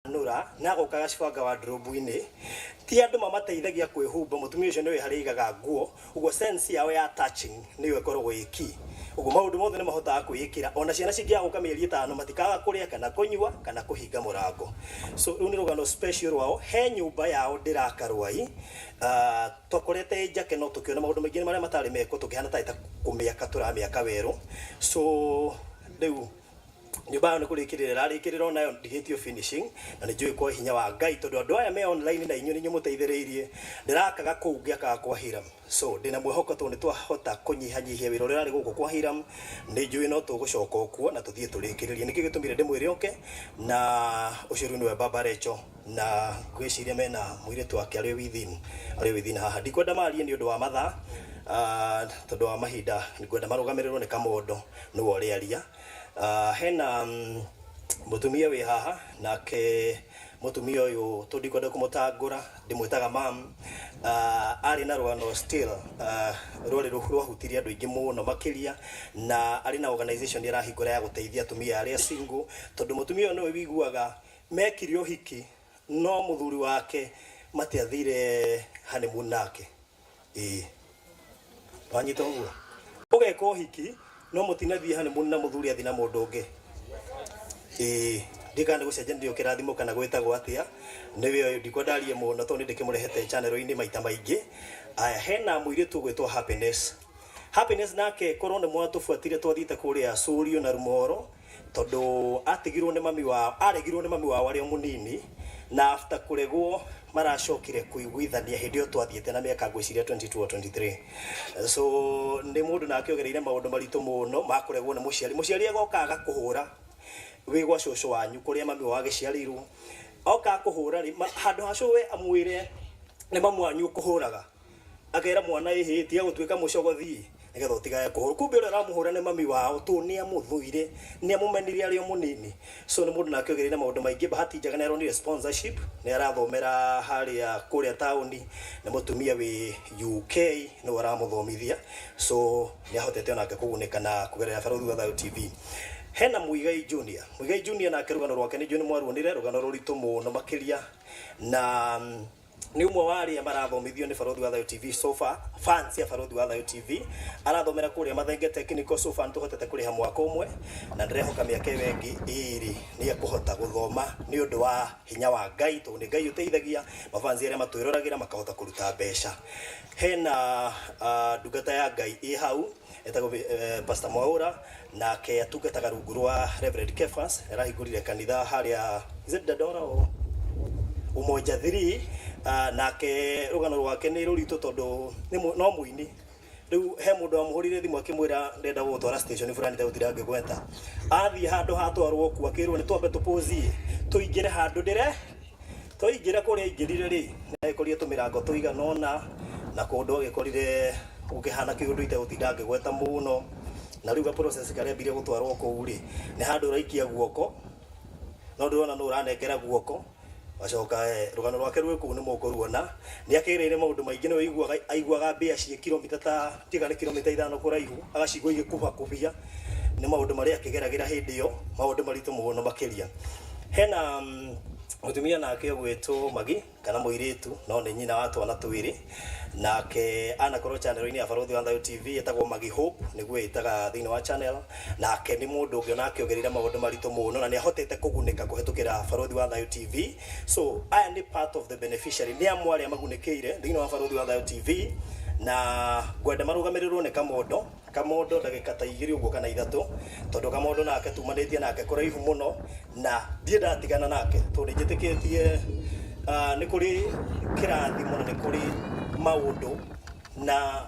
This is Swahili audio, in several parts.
nura na gokaga cibanga wa ndrobu-ini ti andu mamateithagia kwihumba mutumia ucio niwe hari igaga nguo ugo sense yao ya touching niwe korwo iki ugo maundu mothe ni mahotaga kwiyikira ona ciana cingia guka mieri 5 matikaga kuria kana kunyua kana kuhinga murango so uni rugano special wao he nyumba yao ndiraka rwai tokorete njake no tukiona maundu maingi maria matari meko tukihana taita kumiaka turamiaka weru so riu nyumba yao nikurikirira rarikirira nayo ndigitio finishing na njui kwa hinya wa Ngai tondu andu aya me online na inyu ninyu muteithiriirie ndirakaga kuungia ka kwa Hiram so ndina mwihoko tu ni twahota kunyihanyihia wira uria ari guku kwa Hiram ni njui no tugucoka okuo na tuthie turikiririe niki gitumire ndimwire oke na uciru niwe baba Recho na gwiciria mena muiretu wake ari within haha ndikwenda marie ni undu wa mathaa tondu wa mahinda ndikwenda marugamiriro ni Kamondo niwe uri aria hena mutumia wi haha nake mutumia uyu tundikwenda kumutangura ndimwitaga mam ari na rwano still rore ruhuru hutiria andu ingi muno makiria na ari na organization irahingura ya guteithia atumia aria single tondu mutumia uyu niwe wiguaga mekirio hiki no muthuri wake matiathire honeymoon nake wanyita uguo ugeko hiki no mutinathie honeymoon na muthuri athi na mundu ungi ndikane gucenjia ndio kirathimo kana gwitagwo atia niwe ndikwendarie muno to ndikimurehete channel-ini maita maingi aya hena muiritu gwitwo happiness nake korone mwatufuatire twathiite kuria Surio na Rumoro tondu atigirwo ni mami wao aregirwo ni mami wao ari munini na after kuregwo maracokire kuiguithania hindi o twathiete na miaka ngwiciria 22 23 so ndi mundu nake ogereire maundu maritu muno makuregwo ni muciari agokaga kuhura wi gwa cũcũ wanyu kuria mami wao agiciarirwo oka kuhura ri handu hacuwe amwire ni mamu wanyu kuhuraga akera mwana ihitia gutwika mucogothi nigetha utigaye kuhura kumbe uri aramuhura ni mami wao tu ni amuthuire ni amumenirie ari munini so ni mundu nake ogereire maundu maingi bahati njaga ni aronire sponsorship ni arathomera haria kuria tauni ni mutumia wi UK ni waramuthomithia so ni ahotete onake kugunika na kugerera Baruthi wa Thayo TV hena Muigai Junior nake rugano rwake ni joni mwaruonire rugano ruritu muno makiria na ni umwe wari marathomithio ni Baruthi wa Thayo TV sofa fans ya Baruthi wa Thayo TV arathomera kuria mathenge technical sofa ntuhotete kuriha mwaka umwe na ndirehoka miaka wengi iri ni akuhota guthoma ni undu wa hinya wa Ngai to ni Ngai uteithagia mafanzi aria matwirораgira makahota kuruta mbeca hena ndungata ya Ngai i hau etago Pastor Mwaura na ke atungataga rungu rwa Reverend Kefas arahingurire kanitha haria Dadora umoja 3 nake rugano rwake ni ruritu tondu no muini riu he mundu amuhurire thimu akimwira ndenda gutwara station fulani tawutira ngegweta athi handu hatwarwo ku akirwo ni twambe tupozi tuingire handu ndire tuingire kuria ingirire ri na ikorie tumirango tuiganona na kundu agikorire ukihana kiundu ite utinda ngegweta muno na riu ga process karia mbire gutwarwo ku ri ni handu raikia guoko no ndurona no uranengera guoko wacoka rugano rwake rwiku ni mukuruona ni akirire maundu maingi ni aiguaga mbia cie kilomita ta tigane kilomita 5 kuraihu agacigwa igikuba kubia ni maundu maria akigeragira hindi yo maundu maritu muno makiria hena mutumia nake gwetwo Magi kana muiritu no ni nyina wa twana twiri nake anakorwo channel-ini ya Baruthi wa Thayo TV etagwo Magi Hope niguo itaga thini wa channel nake ni mundu ungi onake ogerire maundu maritu muno na ni ahotete kugunika kuhetukira Baruthi wa Thayo TV so I am part of the beneficiary ni amwari amagunikeire thini wa Baruthi wa Thayo TV na gwenda marugamirirwo ni Kamondo ndagika ta 2 uguo kana 3 tondu Kamondo nake tumanĩtie nake kuraihu muno na ndie ndatigana nake tondu njitikitie ni kuri kirathimo na ni kuri maundu na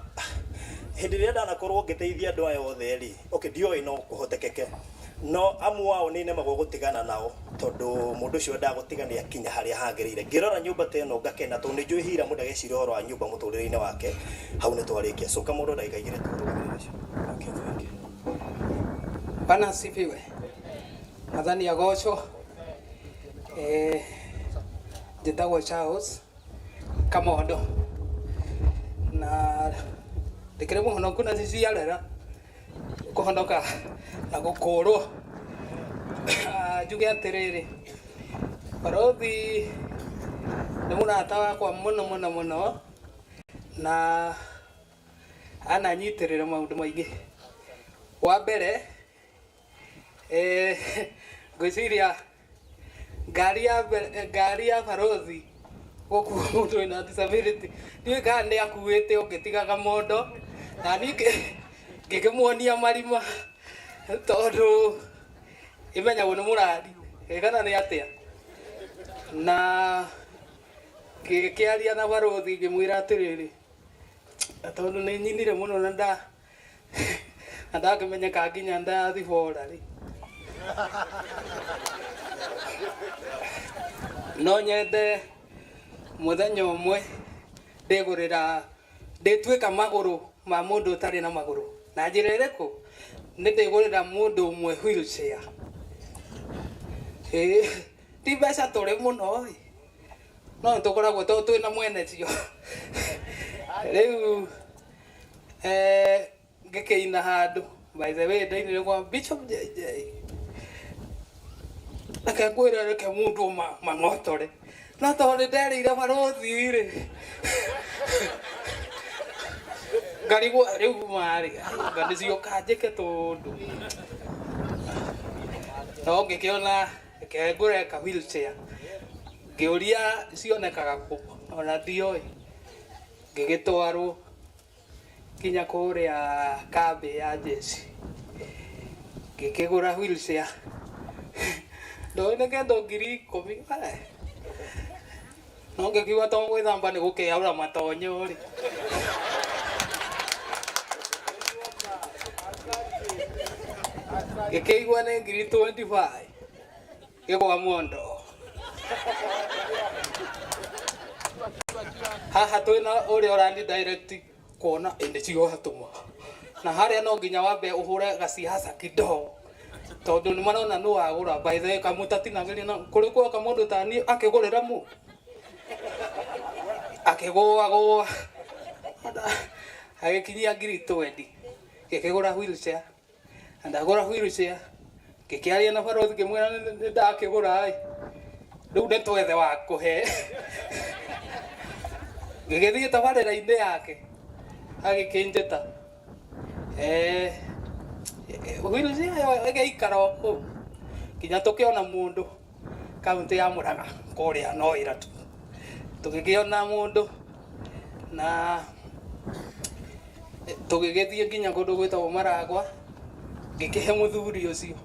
hindi ria ndanakorwo ngiteithia andu aya othe ri okay ndioi no kuhotekeke no amu wao ni nemago gutigana nao tondu mundu ucio ndagutigania kinya haria hagirire ngirora nyumba teno ngakena tondu ni njui Hira mundu agecira oro wa nyumba muturire-ini wake hau ni twarikia so Kamondo ndaikaigire turugamire ucio okay thank you Bana sifiwe madhani ya gocho njitagwo Charles Kamondo na ndikire muhonoku na sisi yarera kuhonoka na gukurwo njuge atiriri Barothi nĩ mũrata wakwa mũno na ananyitĩrĩra maũndũ maingĩ. Wa mbere ngwĩciria ngari ya Barothi gũkua mũndũ wĩna disability ndiũĩ kana nĩ akuĩte ũngĩtigaga mondo, na niĩ ngĩkĩmuonia marima tondũ imenyagwo nĩ mũradi kana nĩ atĩa, na ngĩkĩaria na Barothi ngĩmwĩra atĩrĩrĩ, tondũ nĩ nyinire mũno na ndakĩmenyeka nginya ndathi bora rĩ, no nyende mũthenya ũmwe ndĩtuĩka magũrũ ma mũndũ ũtarĩ na magũrũ. Na njĩra ĩrĩkũ? Nĩ ndĩgũrĩra mũndũ ũmwe wheelchair. Ti mbeca tũrĩ mũno ĩ, no tũkoragwo twĩna mwene cio. Rĩu ngĩkĩina handũ, by the way ndainire kwa Bishop JJ, reke ngwĩre reke mũndũ mang'otore, no tondũ nderĩire Barothi rĩ, ngarigwo rĩu marĩ nganĩcioka njĩke tũndũ, no ngĩkĩona reke ngũre ka wheelchair. Ngĩũria cionekaga kũ, ona ndioĩ. Ngĩgĩtwarwo kinya kũrĩa kambĩ ya jeshi, ngĩkĩgũra wheelchair. Ndoĩ nĩ kĩndũ 10,000, no ngĩkiuga to gwĩthamba nĩ gũkĩaũra matonyo rĩ. Ngĩkĩigua nĩ 25,000 gĩgwa mondo. Haha twĩna ũrĩa ũrandi direct kuona ĩndĩ cio hatũma, na harĩa no nginya wambe ũhũre gasiasa kidogo, tondũ nĩ marona nũ wagũra. By the way kamũtatinagĩria na kũrĩ kwa kamũndũ ta niĩ akĩgũrĩra mũndũ akĩgũa agĩkinyia 20,000 ngĩkĩgũra wheelchair. Na ndagũra wheelchair ngĩkĩaria na Barothi ngĩmwĩra nĩ ndakĩgũra ĩ, rĩu nĩ twethe wa kũhe. Ngĩgĩthiĩ tabarĩra-inĩ yake agĩkĩnjĩta wheelchair ĩgĩikara o kũu nginya tũkĩona mũndũ kaũntĩ ya Mũrang'a kũrĩa no Iratu, tũgĩkĩona mũndũ na tũgĩgĩthiĩ nginya kũndũ gwĩtagwo Maragwa, ngĩkĩhe mũthuri ũcio.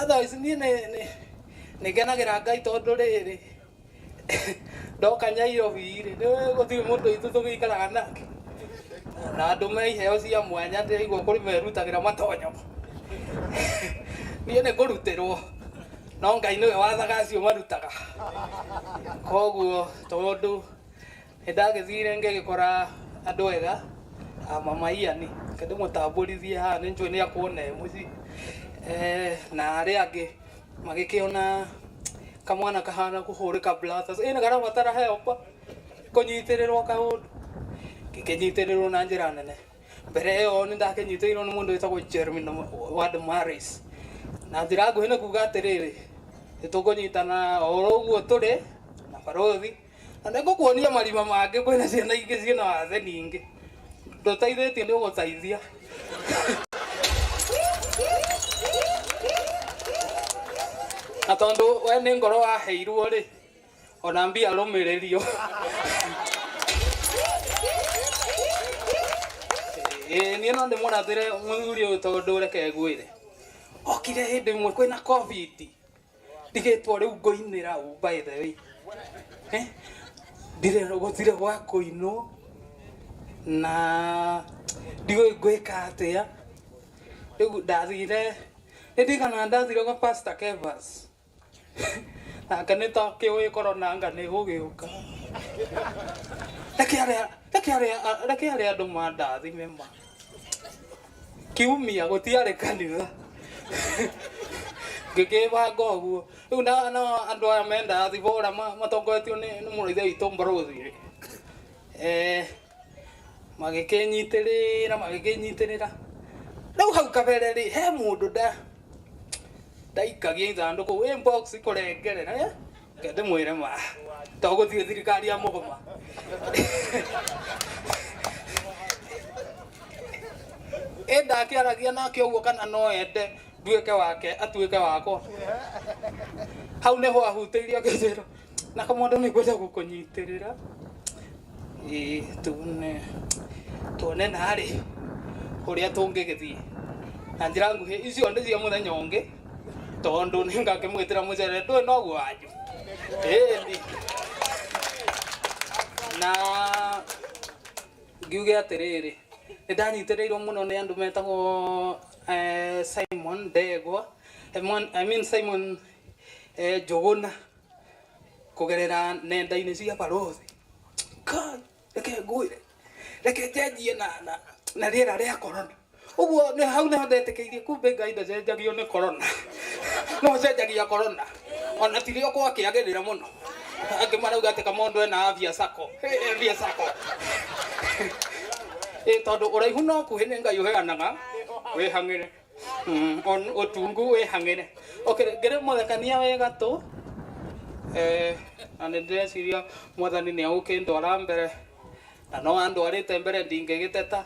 Otherwise niĩ nĩ ngenagĩra Ngai tondũ rĩrĩ ndoka Nyairobi rĩ, nĩ gũtirĩ mũndũ witũ tũgĩikaraga nake, na andũ me iheo cia mwanya ndĩraigua kũrĩ merutagĩra matonyo. Niĩ nĩ ngũrutĩrwo, no Ngai nĩwe wathaga acio marutaga. Koguo tondũ nĩ ndagĩthire ngĩgĩkora andũ ega a Mama Ian, ngĩmũtambũrithie haha nĩ njũĩ nĩ akuona mũciĩ, na arĩa angĩ magĩkĩona kamwana kahana kũhũrĩka blathers, ĩnĩ karabatara help kũnyitĩrĩrwo kaũndũ. Ngĩkĩnyitĩrĩrwo na njĩra nene. Mbere ĩyo nĩ ndakĩnyitĩrĩirwo nĩ mũndũ wĩtagwo Jeremy Ward Maris, na njĩra nguhĩ nĩ kuga atĩrĩrĩ, nĩ tũkũnyitana o ũguo tũrĩ na Barothi, na nĩ ngũkuonia marima mangĩ, kwĩna ciana ingĩ ciĩna wathani ingĩ ndũteithĩtie nĩ ũgũteithia. Na tondũ we nĩ ngoro waheirwo rĩ, ona mbia rũmĩrĩrio. Niĩ no ndĩmũrathĩre mũthuri ũyũ tondũ reke ngwĩre, okire hĩndĩ ĩmwe kwĩna COVID, ndigĩtwo rĩu ngũinĩra by the way, gũtirĩ gwa kũinwo na ndiũĩ ngwĩka atĩa. Rĩu ndathire, nĩ ndigana ndathire kwa Pastor Kevas, nake nĩ ta kĩũĩ korona anga nĩ gũgĩũka. Reke arĩa andũ mandathime ma kiumia gũtiarĩ kanitha, ngĩkĩbanga ũguo. Rĩu no andũ aya mendathi bora matongoretio nĩ mũrũithe witũ Barothi rĩ, magĩkĩnyitĩrĩra. Rĩu hau kabere rĩ, he mũndũ ndaikagia ithandũkũ inbox kũrengerera, kende mwire ma togo thie thirikari ya Mugoma enda akiaragia nake uguo kana no ende nduike wake atuike wakwa hau neho ahuteirie akijira na kamondo ni kwenda gukunyitirira tuone nari kuria tungigithie na njira nguhi icio ndi cia muthenya ungi tondu ningakimwitira mucere ndui no gwanyu ndi na ngiuge atiriri ndanyitiriirwo muno ni andu metagwo Simon Ndegwa Simon Njuguna kugerera nenda-ini cia barothi kai reke ngwire reke njenjie na riera ria corona uguo ni hau neho ndetikeirie kumbe Ngai ndacenjagio ni corona no cenjagia corona ona tirio kwa kiagirira muno angi marauga ati Kamondo ena afya sako tondu uraihu no kuhine Ngai uheanaga wihangire on otungu wihangire ngire muthekania wega tu na ndeciria mwathani ni agukindwara mbere na no andwarite mbere ndingigiteta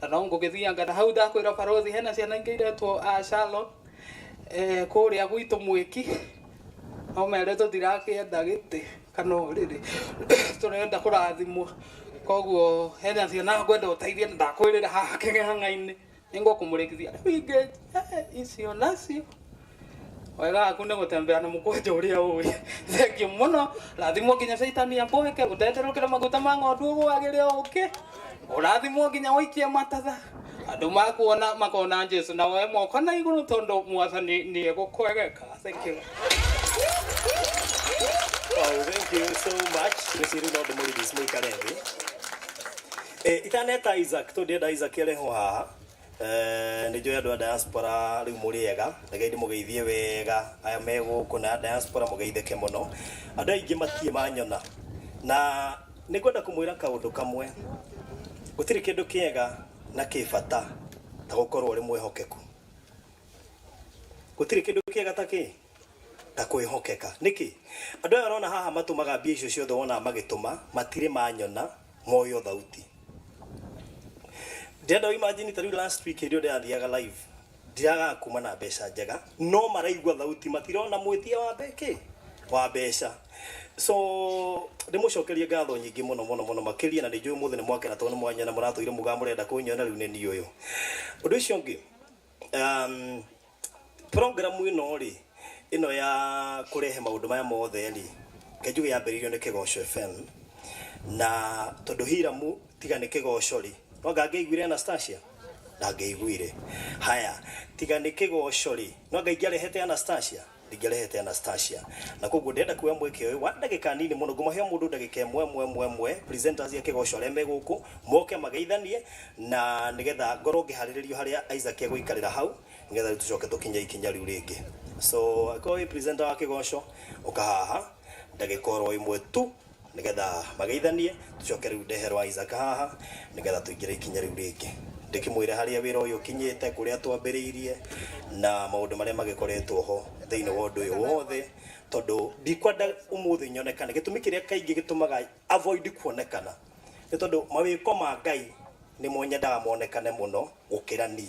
na no ngugithianga na hau ndakwira barothi hena ciana ingi iretwo Shalom kuria gwitu mwiki no mere tutirakienda giti kana uriri turenda kurathimwo koguo hena ciana ngwenda uteithie ndakwirira haha kigehanga-ini ningo kumurikithia winge icio nacio wega akune gutembea na mukwenja uria ui thengio muno rathimwo nginya shaitani amboeke uteterukire maguta ma ng'ondu gwagire uke urathimwo nginya wikie matatha andu makuona makona Jesu na we moko na iguru tondu mwathani ni egukwegeka. Thank you. Wow, thank you so much. Nisiru no demori dismui karevi. Itaneta Isaac to deda Isaac eleho haha. Ni joya do diaspora riu muriega ngeidi mugeithie wega aya mego kuna diaspora mugeitheke muno andu aingi matie manyona na nikwenda kumwira kaundu kamwe gutiri kindu kiega na kibata ta gukorwo ri mwihokeku gutiri kindu kiega ta kwihokeka niki andu aya rona haha matumaga mbia icio ciothe wona magituma matire manyona moyo thauti. Ndenda imagine tari last week ndio ndathiaga live ndiaga kuma na mbeca njega no maraigwa thauti matirona mwitia wa mbeca so ndimucokerie ngatho nyingi muno makiria na ndijui muthe ni mwake na tone mwanya na muratoire muga murenda kunyona riu ni ni uyu undu ucio ngi program ino ya kurehe maundu maya mothe ri kejuge yambiririo ni Kigosho FM na tondu hiramu tiga ni Kigosho ri no ngangĩiguire Anastasia ndangĩiguire haya tiga nĩ Kĩgosho ri no ngangĩarehete Anastasia ndingĩarehete Anastasia na koguo ndenda kuoya mweke ũyũ wa ndagĩka nini mũno ngũmahe mũndũ ndagĩka ĩmwe presenters ya Kĩgosho arĩa me gũkũ moke mageithanie na nĩgetha ngorwo ngĩharĩrĩrio harĩa Isaac egũikarĩra hau nĩgetha tucoke tũkinye ikinya rĩu rĩngĩ so akoi presenter wa Kĩgosho ũkahaha ndagĩka oro ĩmwe tu nigetha mageithanie tucoke riu ndeherwa Isaac haha nigetha tuingire ikinya riu ringi ndikimwire haria wira uyu kinyite kuria twambiriirie na maundu maria magikoretwo ho thiini wa undu uyu wothe tondu ndikwenda umuthi nyonekane gitumi kiria kaingi gitumaga avoid kuonekana ni tondu mawiko ma Ngai ni monyendaga monekane muno gukira ni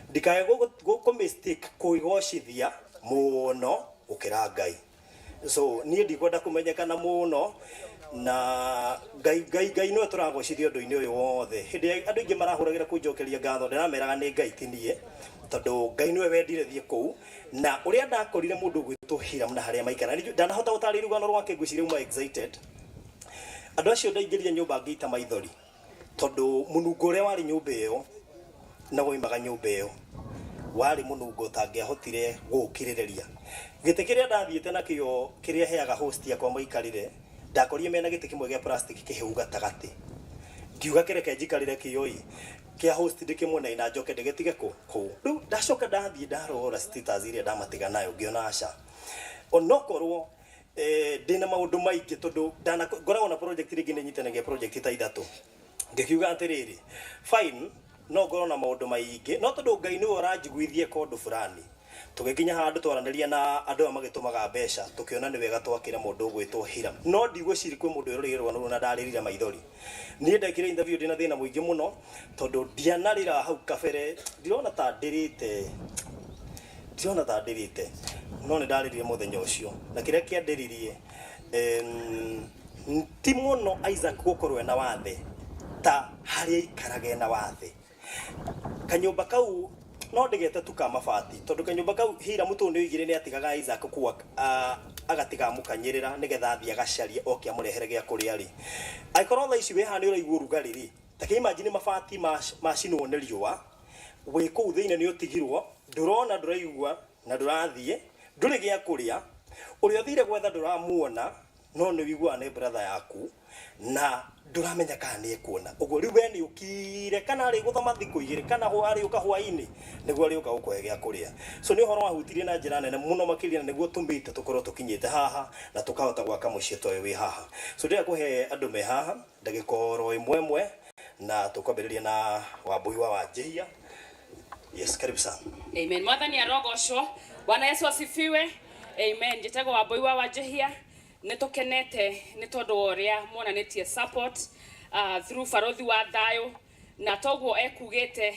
ndikae go mistake kuigoshithia muno gukira Ngai so ni ndikwenda kumenyekana muno na Ngai no turagocithia undu-ini uyu wothe hindi andu ingi marahuragira kunjokeria ngatho ndirameraga ni Ngai tinie tondu Ngai niwe wendire thie kuu na uria ndakorire mundu gwitwo Hiram na haria maikara ndanahota gutari rugano rwake ngwiciria uma excited andu acio ndaingĩrire nyumba ngĩita maithori tondu munungo uria wari nyumba iyo na woimaga nyumba iyo wari munungo tangĩahotire gũkirĩrĩria gĩtĩ kĩrĩa ndathiĩte nakĩo kĩrĩa heaga host yakwa maikarire ndakorire mena gĩtĩ kĩmwe gĩa plastic kĩhĩu gatagati ngiuga kĩreke njikarĩre kĩoi kia host ndikĩmuona ina njoke ndĩgĩtige kũ rĩu ndacoka ndathiĩ ndarora status iria ndamatiga nayo ngĩona aca onokorwo ndina maundu maingĩ tondu ngoragwo na project rĩngĩ nĩnyitanagia project ta ithatu ngĩkiuga atĩrĩrĩ fine no ngorwo na maundu maingĩ no tondu Ngai nĩwe ũranjiguithie kondu fulani tugikinya handu twaranĩria na andũ magĩtũmaga mbeca tukiona nĩ wega twakĩra mũndũ ũgwĩtwo Hiram no ndigwĩciria kwĩ mũndũ ũrĩrĩrwo na ndarĩrire maithori niĩ ndekire interview ndina thĩna mũingĩ mũno tondũ ndianarĩra hau kabere ndirona ta ndĩrĩte no nĩ ndarĩrire mũthenya ũcio na kĩrĩa kĩandĩririe ti mũno Isaac gũkorwo ena wathe ta harĩa ikarage na wathe kanyũmba kau no ndigete tuka mabati tondu kanyumba kau Hiram mũtu nĩ oigire nĩ atigaga Isaac kuwa agatiga mukanyirira nigetha athie agacarie oke amurehere gya kuria ri aikorwo tha ici we hani uraigua rugarĩ ri take imagine mabati macinwo nĩ riũa we kũu thĩinĩ nĩ ũtigirwo ndũrona ndũraigua na ndũrathie ndũrĩ gĩa kuria ũrĩa ũthire gwetha ndũramuona no nĩ wiguaga nĩ brother yaku na nduramenya kana nĩ ekuona ũguo rĩu we nĩ ũkire kana arĩ gũthoma thikũ igĩrĩ kana arĩ ũka hwainĩ nĩguo arĩ ũka gũkũhe gĩa kũrĩa so nĩ ũhoro wahutirie na njĩra nene mũno makĩria nĩguo tũmĩte tũkorwo tũkinyĩte haha na tũkahota gwaka mũciĩ toĩ wĩ haha so ndĩrenda kũhe andũ me haha ndagĩka oro ĩmwe na tũkwambĩrĩria na Wambui wa Wanjihia. Yes, karibu sana. Amen. Mwathani arogocwo. Bwana Yesu asifiwe. Amen. Njĩtagwo Wambui wa Wanjihia. Nitukenete nĩ tondũ ũrĩa muonanĩtie support through barothi wa thayũ na toguo ekugĩte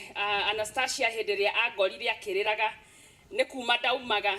Anastasia hĩndĩ ĩrĩa angorire akĩrĩraga nĩ kuma ndaumaga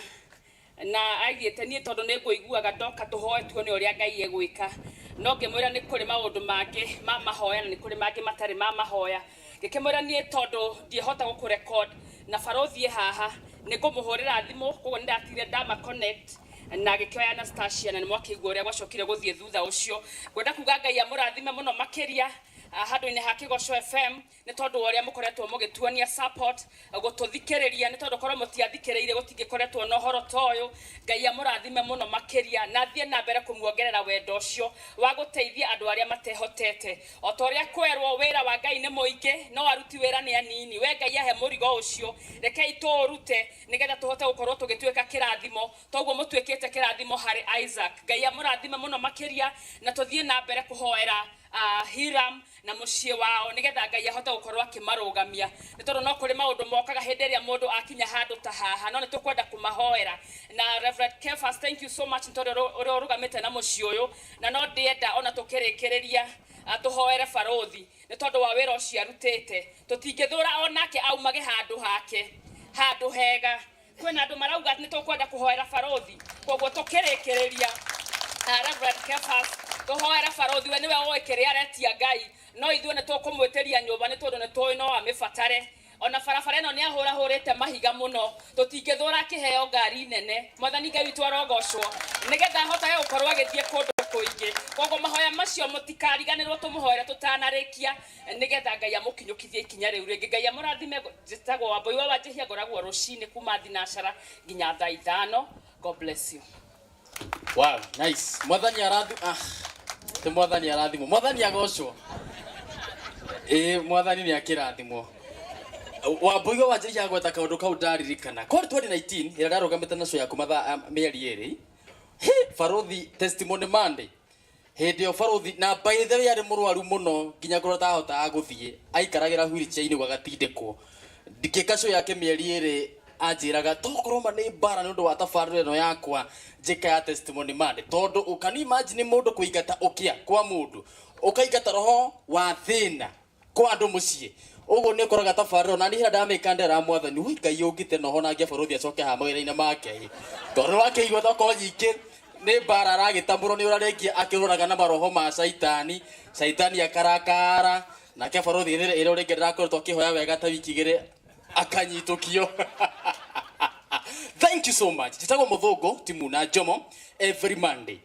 na aigĩte niĩ tondũ nĩ ngũiguaga ndoka tũhoe tuone ũrĩa Ngai egwĩka no ngĩmwĩra nĩ kũrĩ maũndũ mangĩ ma mahoya na nĩ kũrĩ mangĩ matarĩ ma mahoya ngĩkĩmwĩra niĩ tondũ ndiehota gũkũrecord na barothi haha nĩ ngũmũhũrĩra thimũ koguo nĩ ndatire ndama connect na gĩkĩoya Anastasia na nĩ mwakĩigua ũrĩa gwacokire gũthiĩ thutha ũcio ngwenda kuga Ngai amũrathime mũno makĩria handũ-inĩ ha Kĩgoco FM nĩ tondũ ũrĩa mũkoretwo mũgĩtuonia support gũtũthikĩrĩria nĩ tondũ korwo mũtiathikĩrĩire gũtingĩkoretwo na ũhoro ta ũyũ Ngai amũrathime mũno makĩria na thiĩ na mbere kũmuongerera wendo ũcio wa gũteithia andũ arĩa matehotete o ta ũrĩa kwerwo wĩra wa Ngai nĩ mũingĩ no aruti wĩra nĩ anini we Ngai ahe mũrigo ũcio rekei tũũrute nĩgetha tũhote gũkorwo tũgĩtuĩka kĩrathimo toguo mũtuĩkĩte kĩrathimo harĩ Isaac Ngai amũrathime mũno makĩria na tũthiĩ na mbere kũhoera Hiram na muciĩ wao nigetha Ngai ahote gũkorwo akĩmarũgamia nĩ tondũ no kũrĩ maũndũ mokaga hĩndĩ ĩrĩa mũndũ akinya handũ ta haha no nĩ tũkwenda kũmahoera na Reverend Kefas thank you so much nĩ tondũ ũrĩa ũrũgamĩte na muciĩ ũyũ na no ndĩenda ona tũkĩrĩkĩrĩria tũhoere barothi nĩ tondũ wa wĩra ũcio arutĩte tũtingĩthũra onake aumage handũ hake handũ hega kwĩna andũ marauga nĩ tũkwenda kũhoera barothi koguo tũkĩrĩkĩrĩria Reverend Kefas tũhoera barothi we nĩwe oĩ kĩrĩa aretia Ngai no ithuĩ nĩ tũkũmwĩtĩria nyũmba nĩ tondũ nĩ tũĩ no amĩbatare ona barabara ĩno nĩ ahũrahũrĩte mahiga mũno tũtingĩthũra akĩheo ngari nene Mwathani Ngai witũ arogocwo nĩgetha ahotage gũkorwo agĩthiĩ kũndũ kũingĩ koguo mahoya macio mũtikariganĩrwo tũmũhoere tũtanarĩkia nĩgetha Ngai amũkinyũkithie ikinya rĩu rĩngĩ Ngai amũrathime njĩtagwo Wambui wa Wanjihia ngoragwo rũcinĩ kuma thinacara nginya thaa 5 God bless you. Wow, nice. Mwathani arathimo. Mwathani agocwo. Mwathani nĩ akĩrathimo. Wambui wa Wanjihia gweta kaũndũ kau ndaririkana. Kwa 2019 ĩrĩa ndarũgamĩte na show yaku mathaa mĩeri erĩ. Barothi testimony Monday. Hĩndĩ ĩyo barothi na by the way arĩ mũrwaru mũno nginya kũrota ahotaga gũthiĩ. Aikaragĩra wheelchair-inĩ gwagatindĩkwo. Ndikĩka show yake mĩeri erĩ anjĩraga tokorwo ma nĩ bara nĩ ũndũ wa tabarĩra ĩno yakwa njĩka ya testimony Monday tondũ ũkani imagine mũndũ kũingata ũkĩa kwa mũndũ ũkaingata roho wa thĩna kwa andũ mũciĩ ũguo nĩ ũkoraga tabarĩra na niĩ ndamĩka ndera Mwathani wĩ Ngai ũngĩte noho na barothi acoke ha mawĩra-inĩ make tondũ wakĩigua thoko nyingĩ nĩ bara aragĩtambũrwo nĩ ũrarĩkia akĩrũraga na maroho ma caitani akarakara na barothi ĩrĩa rĩngĩ ndĩrakoretwo akĩhoya wega ta wiki igĩrĩ akanyitũkio. Thank you so much. Njĩtagwo Mũthũngũ Timuna Njomo every Monday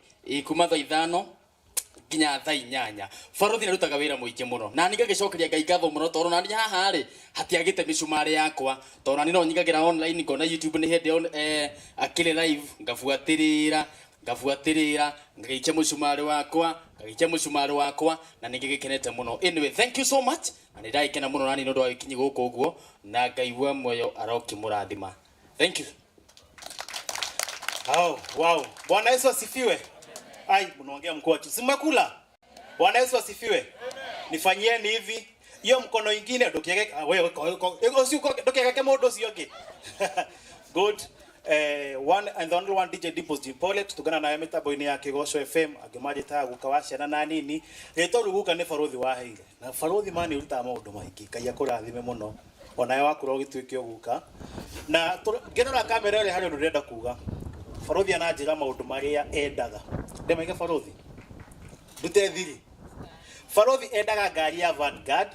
kuma thaa 5 nginya thaa 8 barothi nĩarutaga wĩra mũingĩ mũno na nĩ ngagĩcokeria Ngai ngatho mũno tondũ na niĩ haha rĩ hatiagĩte mĩcumarĩ yakwa tondũ na niĩ no nyingagĩra online ngona YouTube nĩ hĩndĩ akĩrĩ live ngabuatĩrĩra ngagĩikia mũcumarĩ wakwa na nĩ ngĩgĩkenete mũno. Anyway, thank you so much na nĩ ndagĩkena mũno na niĩ nĩ ũndũ wa gĩkinyi gũkũ ũguo na Ngai wa muoyo arokĩmũrathima. Thank you. Oh, wow. Bwana Yesu asifiwe. Ai, mnaongea mkuu wetu. Simekula. Bwana Yesu asifiwe. Nifanyieni hivi. Hiyo mkono mwingine ndokiweke wewe usiuko ndokiweke modo usioke. Good. one and the only one DJ Dipos Dipole tutugana na mitambo-ini ya Kigosho FM angimajita gukawashana na nini rito ruguka ni Farothi waheire na Farothi mani uruta maundu maingi kai akurathime muno ona yo akuro gituike uguka na ngirora kamera ile hari ndurenda kuga Farothi anajira maundu maria endaga ndemaige Farothi dute thiri Farothi endaga ngari ya Vanguard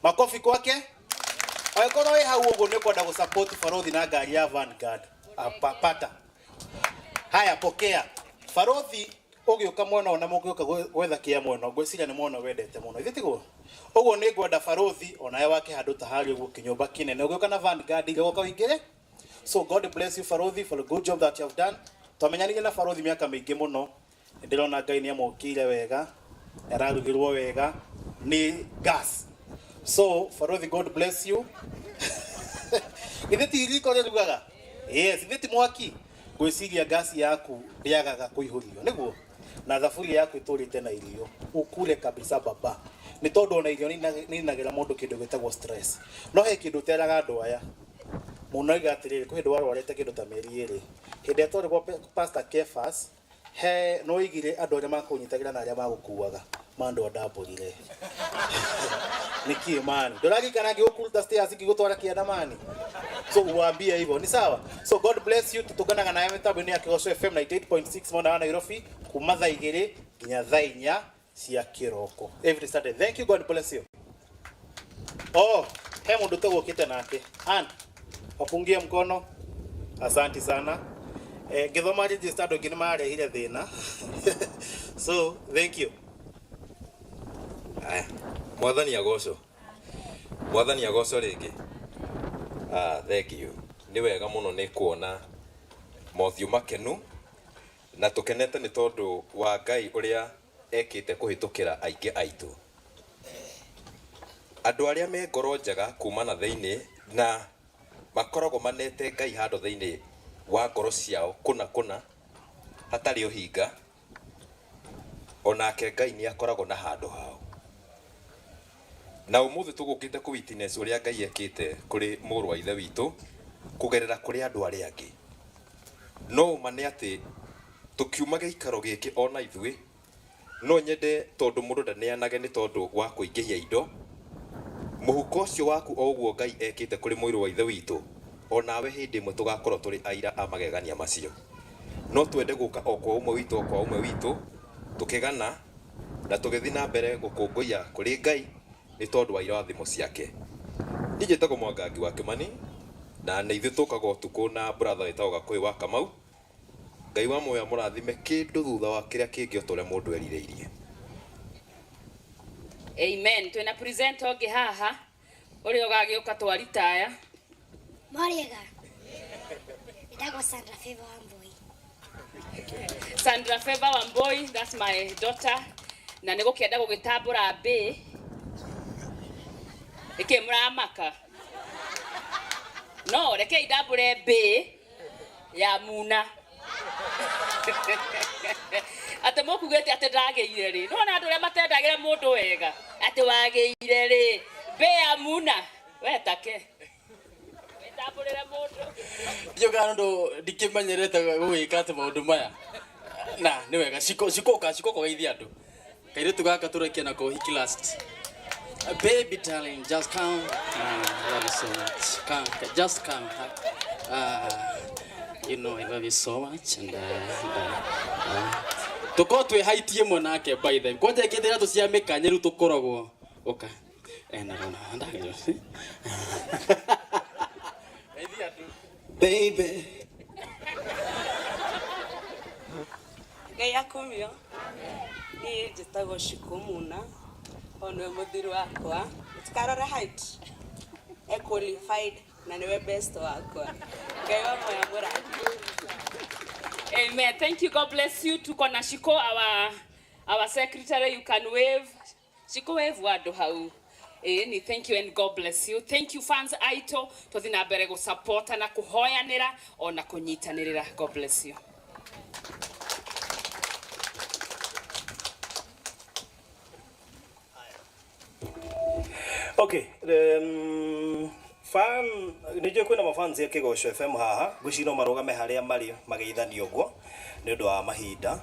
makofi kwake Aikoro we hau ugo ni kwenda gusupport Farothi na ngari ya Vanguard apapata haya pokea Farothi ugiuka mwena ona mugiuka gwetha kia mwena ngwiciria ni mwena wendete muno ithitigo ugo ni ngwenda Farothi ona ye wake handu ta hari ugo kinyumba kinene ugiuka na Vanguard igoka wingire so God bless you Farothi for the good job that you have done twamenyanire na Farothi miaka mingi muno ndirona Ngai ni amukire wega ararugirwo wega ni gas so Farothi God bless you ithiti riko rugaga yes ithiti mwaki gwiciria gas yaku riagaga kuihurio niguo na thafuri yaku iturite na irio ukule kabisa baba ni tondu ona irio ni nagira mundu kindu gitagwo stress no he kindu teraga andu aya muno igatirire kuhindu warwarete kindu ta meri iri hindi atore kwa Pastor Kefas he no igire andu aria makunyitagira na aria magukuaga mando ndambulire niki man ndoragi kana ngikuruta stairs ngigutwara kiandamani so uambie hivyo ni sawa so God bless you tutuganaga nawe mitambo-ini ya Kigosho FM 98.6 mwana wa Nairobi kuma thaa 2 nginya thaa 4 cia kiroko every Saturday thank you God bless you he mundu tegukite nake and wapungie mkono asante sana ngithoma register andu ngi ni marehire thina so thank you Mwathani agocwo ringi thank you ni wega muno ni kuona mothiu makenu na tukenete ni tondu wa Ngai uria ekite kuhitukira aingi aitu andu aria me ngoro njega kumana thiini na makoragwo manete Ngai handu thiini wa ngoro ciao kuna hatari uhinga onake Ngai ni akoragwo na handu hao na umuthi tugukite ku witness uria Ngai ekite kuri muru wa ithe witu kugerera kuri andu aria angi no mane ati tukiuma giikaro giki ona ithui no nyende tondu mundu ndaneanage ni tondu wa kuingihia indo muhuko ucio waku oguo Ngai ekite kuri muru wa ithe witu onawe hindi mwe tugakorwo turi aira a magegania macio no twende guka okwa umwe witu tukigana na tugithi na mbere gukunguia kuri Ngai ni tondu wa irathimo ciake nije tago Mwangangi wa Kimani na ni ithu tukaga utuku na brother itago Gakui wa Kamau Ngai wa moya murathime kindu thutha wa kiria kingi otore mundu erireirie amen twina present onge haha uri ugagiuka twaritaya Moriega itago Sandra Favor Wamboi that's my daughter na nigukienda gugitambura mbi ikimramaka no reke idambure mbi ya muna ate mukugete ate ndageire ri no na andu aria matendagira mundu wega ate wageire ri mbi ya muna wetake idambure mundu Joga ndo dikimenyerete gwika ate maundu maya na ni wega cikoka geithia andu kaire tugaka turekia na kohiki last baby darling just come love you so much come just come you know I love you so much and tuko twi haitie mwanake by the kwanja ikithira tuciamika nyeru tukoragwo oka na rona ndagiro baby Ngai akumio ni njitagwo Shikumuna ono muthiri wakwa tukarora height qualified na niwe best wakwa Ngai wa moya muradi amen thank you God bless you tuko na Shiko our secretary you can wave Shiko wave wado hau ni thank you and God bless you thank you fans aito tuthina mbere go support na kuhoyanira ona kunyitanirira God bless you Okay, fan nije kwina mafans ya Kigosho FM haha gucino marugame haria mari mageithani uguo ni undu wa mahinda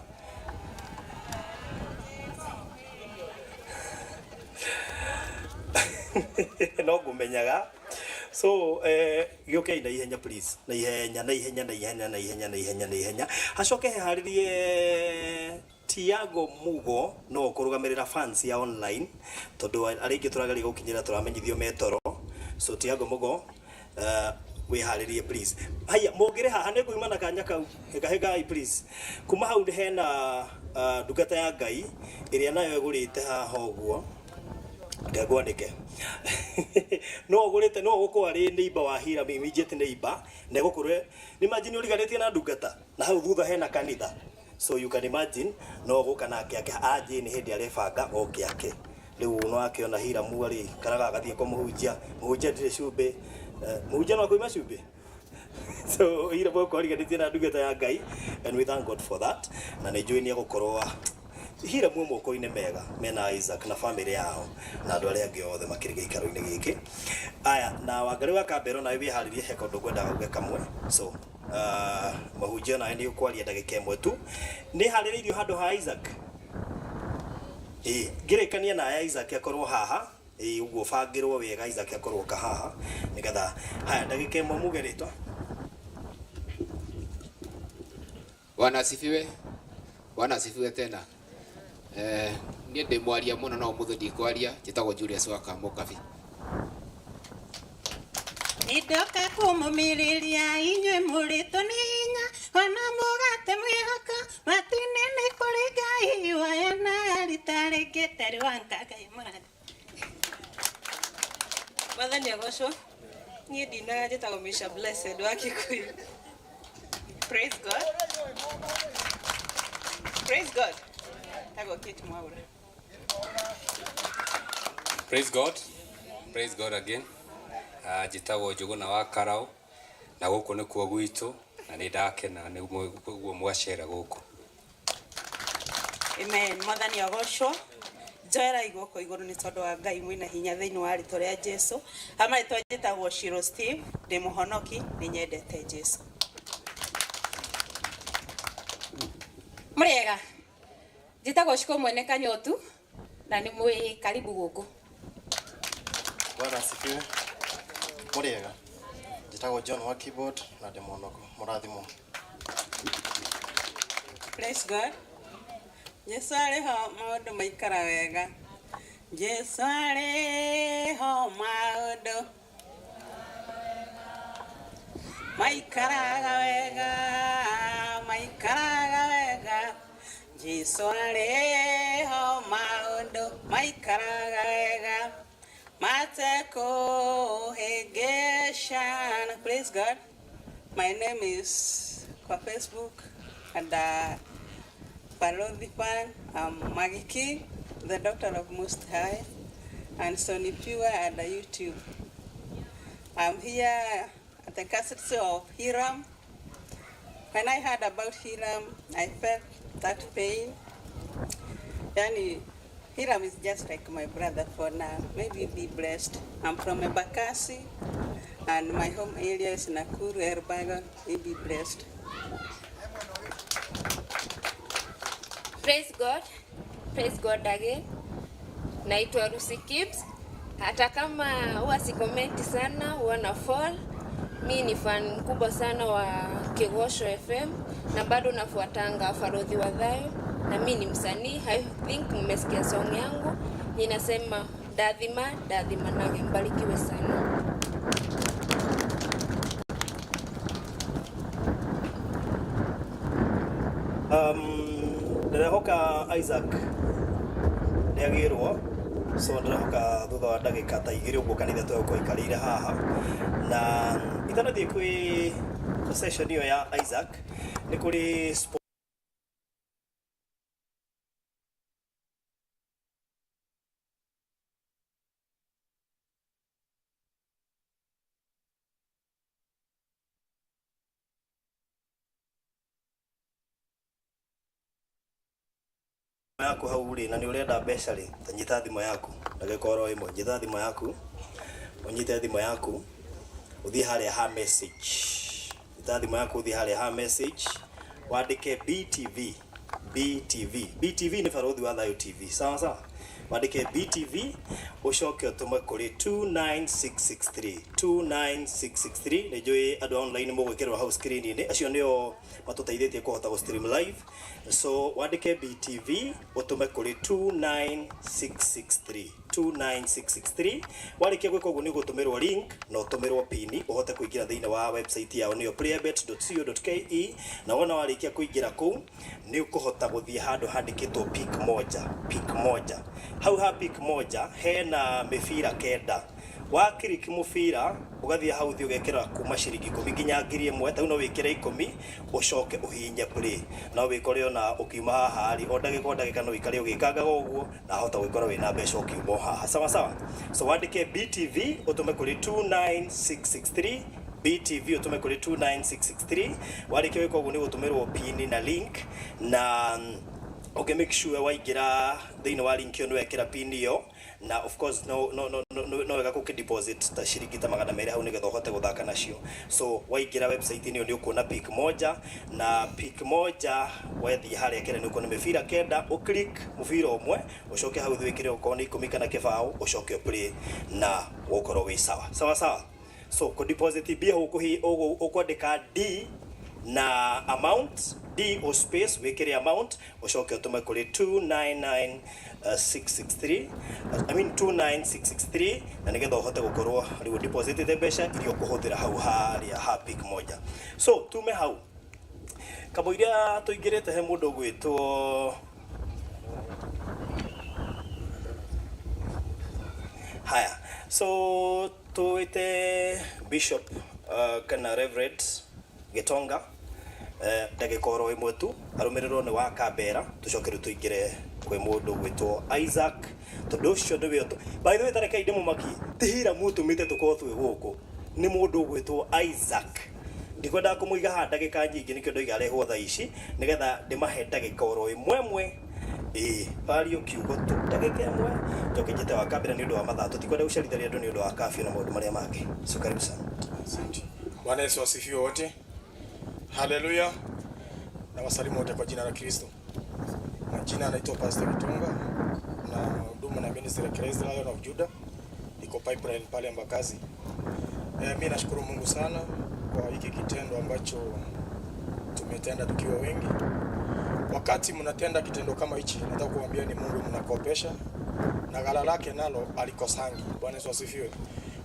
no gumenyaga so gioke na ihenya please na ihenya hacoke haririe Tiago Mugo no kurugamirira fans ya online tondu aringi turagari gukinyira turamenyithio metoro so Tiago Mugo we haririe please haya mugire haha ne kuimana kanya kau hega please kuma hau hena ndungata ya Ngai iria nayo igurite haha uguo ndagwandike no gurite no guko ari neighbor wa Hira immediate neighbor na gukurwe ni imagine uriganĩtie na ndungata na hau thutha hena kanitha so you can imagine no guka nake aje ni hindi arefanga oke ake riu no akiona Hira mu ari karaga gathie kumuhunjia muhunjia ndire cumbe muhunjia no kuima cumbe so Hira guko ariganĩtie na ndungata ya Ngai and we thank God for that na nĩ njũĩ nĩ gukorwo Hira mu moko-inĩ mega mena Isaac na family yao na andũ arĩa angĩ othe makĩrĩ gĩikaro-inĩ gĩkĩ aya na Wangari wa Kambero nawe wĩharĩrie he kaũndũ ngwendaga uge kamwe so mahunjia nawe nĩ ũkwaria ndagĩka ĩmwe tu nĩ harĩrĩirio handũ ha Isaac ngĩrĩkania na Isaac akorwo haha ũguo bangĩrwo wega Isaac akorwo haha nĩgetha haya ndagĩka ĩmwe muge rĩtwa. Bwana asifiwe tena. Niĩ ndĩ mwaria mũno no mũthĩ ndikwaria njĩtagwo Julius wa Kamukabi. Nĩndoka kũmũmĩrĩria inyuĩ mũrĩtwo nĩ hinya ona mũgate mwĩhoko matinĩ nĩ kũrĩ Ngai waya na rita rĩngĩ tarĩ wa Ngai mũrathi. Mwathani agocwo niĩ ndinaga njĩtagwo Misha Blessed wa Kikuyu. Praise God. Praise God. Praise God again. Njĩtagwo Njũgũna wa Karau na gũkũ nĩ kuo gwitũ na nĩ ndakena nĩguo mwacera gũkũ. Amen. Mwathani agocwo njoera igũkũ igũrũ nĩ tondũ wa Ngai mwĩna hinya thĩinĩ wa rĩtwa rĩa Jesũ. Hama rĩtwa njĩtagwo Shiro Steve ndĩ mũhonoki nĩ nyendete Jesũ. Mũrĩega. Njĩtagwo Shiko Mwene Kanyotu na nĩ mwĩ karibu gũkũ. Bwana asifiwe. Mũrĩega. Njĩtagwo John wa keyboard na ndĩ mũhonoko. Mũrathimwo. Praise God. Jesũ arĩho maũndũ maikara wega. Jesũ arĩho maũndũ maikaraga wega. Jesũ arĩho maũndũ maikaraga wega matekũhĩngĩcana. Praise God. My name is kwa Facebook and Parodi Fan. I'm Magiki, the Doctor of Most High, and Sonny Pure and YouTube. I'm here at the Castle of Hiram. When I heard about Hiram, I felt that pain. Yani, Hiram is just like my brother for now. Maybe be blessed. I'm from Embakasi, and my home area is Nakuru, Erbagon. Be blessed. Praise God again. Naitwa Lucy Kibbs. Hata kama huwa sikomenti sana, huwa na fall. Mi ni fan mkubwa sana wa Kigosho FM na bado nafuatanga Farodhi wa Thayo na mi ni msanii. I think mmesikia song yangu ninasema dadhima nage, mbarikiwe sana. Ndĩrehoka Isaac nĩagĩrwo so ndĩrehoka thutha wa ndagĩka ta igĩrĩ ũguo kanitha twegũkorwo ikarĩire haha na itanathiĩ kwĩ session hiyo ya Isaac nĩ kũrĩ yaku hau ri na nĩ ũrenda mbeca ri ta nyita thimo yaku ndagĩkorwo ĩmwe nyita thimo yaku ũnyite thimo yaku uthi haria ha message itathimo yaku uthi haria ha message wandike BTV BTV ni Barothi wa Thayo TV sawa sawa wandike BTV ucoke utume kuri 29663 nejoi adu online mugwikirwa house screen ni acio nio matuteithĩtie kuhota go stream live so wandike BTV utume kuri 29663 warikia gwika uguo ni gutumirwo link na utumirwo pin uhote kuingira thiina wa website yao nio playbet.co.ke na wona warikia kuingira ku ni ukuhota guthie handu handikitwo pick moja hau ha pick moja hena mifira kenda wakiriki mufira ugathie hau thio gekera kuma ciringi 10 nginya 1000 tau no wikire 10 ucoke uhinye play na wikore ona ukiuma haha ari o ndagika no ikare ugikangaga uguo na hota gwikora wina mbeca ukiuma haha sawa so wandike BTV utume kuri 29663 BTV utume kuri 29663 warikia wiko uguo ni gutumirwo pin na link na okay make sure waingira thiini wa link yo wekira pin yo na of course no wega ku deposit ta shiringi ta 200 hau nigetha uhote guthaka nacio so waingira website ni ndio kuona pick moja na pick moja wethi haria kire ni kuona mifira kenda u click mufira umwe ucoke hau thwikire uko ni 10 kana kibao ucoke play na ukoro wi sawa so ku deposit bia ukuhi ukwandika D na amount D o space wekere amount ucoke utume kuri 29663 na nigetha uhote gukorwo riu deposit the mbeca irio kuhuthira hau haria ha pick moja so tume hau kabo iria tuingirite he mundu gwitwo haya so tuite bishop kana reverend Gitonga ndagikoro imwe tu arumirirwo ni wa Kambera tucokeru tuingire kwe mundu gwitwo Isaac tondu cio ndiwe by the way tareka inde mumaki tihira mutumite tukotwe guku ni mundu gwitwo Isaac ndikwenda kumuiga ha ndagika nyingi nikio ndoiga arehwo tha ici nigetha ndimahe ndagikoro imwe pario kiugo tu ndagika imwe njokejete wa Kambera ni undu wa mathaa tutikwenda gucaritharia andu ni undu wa kafyu na maundu maria mangĩ so karibu sana. Bwana Yesu asifiwe wote. Haleluya. Na wasalimu wote kwa jina la Kristo. Majina anaitwa Pastor Gitonga na huduma na ministry ya Christ Lion of Judah. Niko Pipeline pale Mbakazi. Mimi nashukuru Mungu sana kwa hiki kitendo ambacho tumetenda tukiwa wengi. Wakati mnatenda kitendo kama hichi, nataka kuambia ni Mungu mnakopesha na ghala lake nalo alikosangi. Bwana Yesu asifiwe.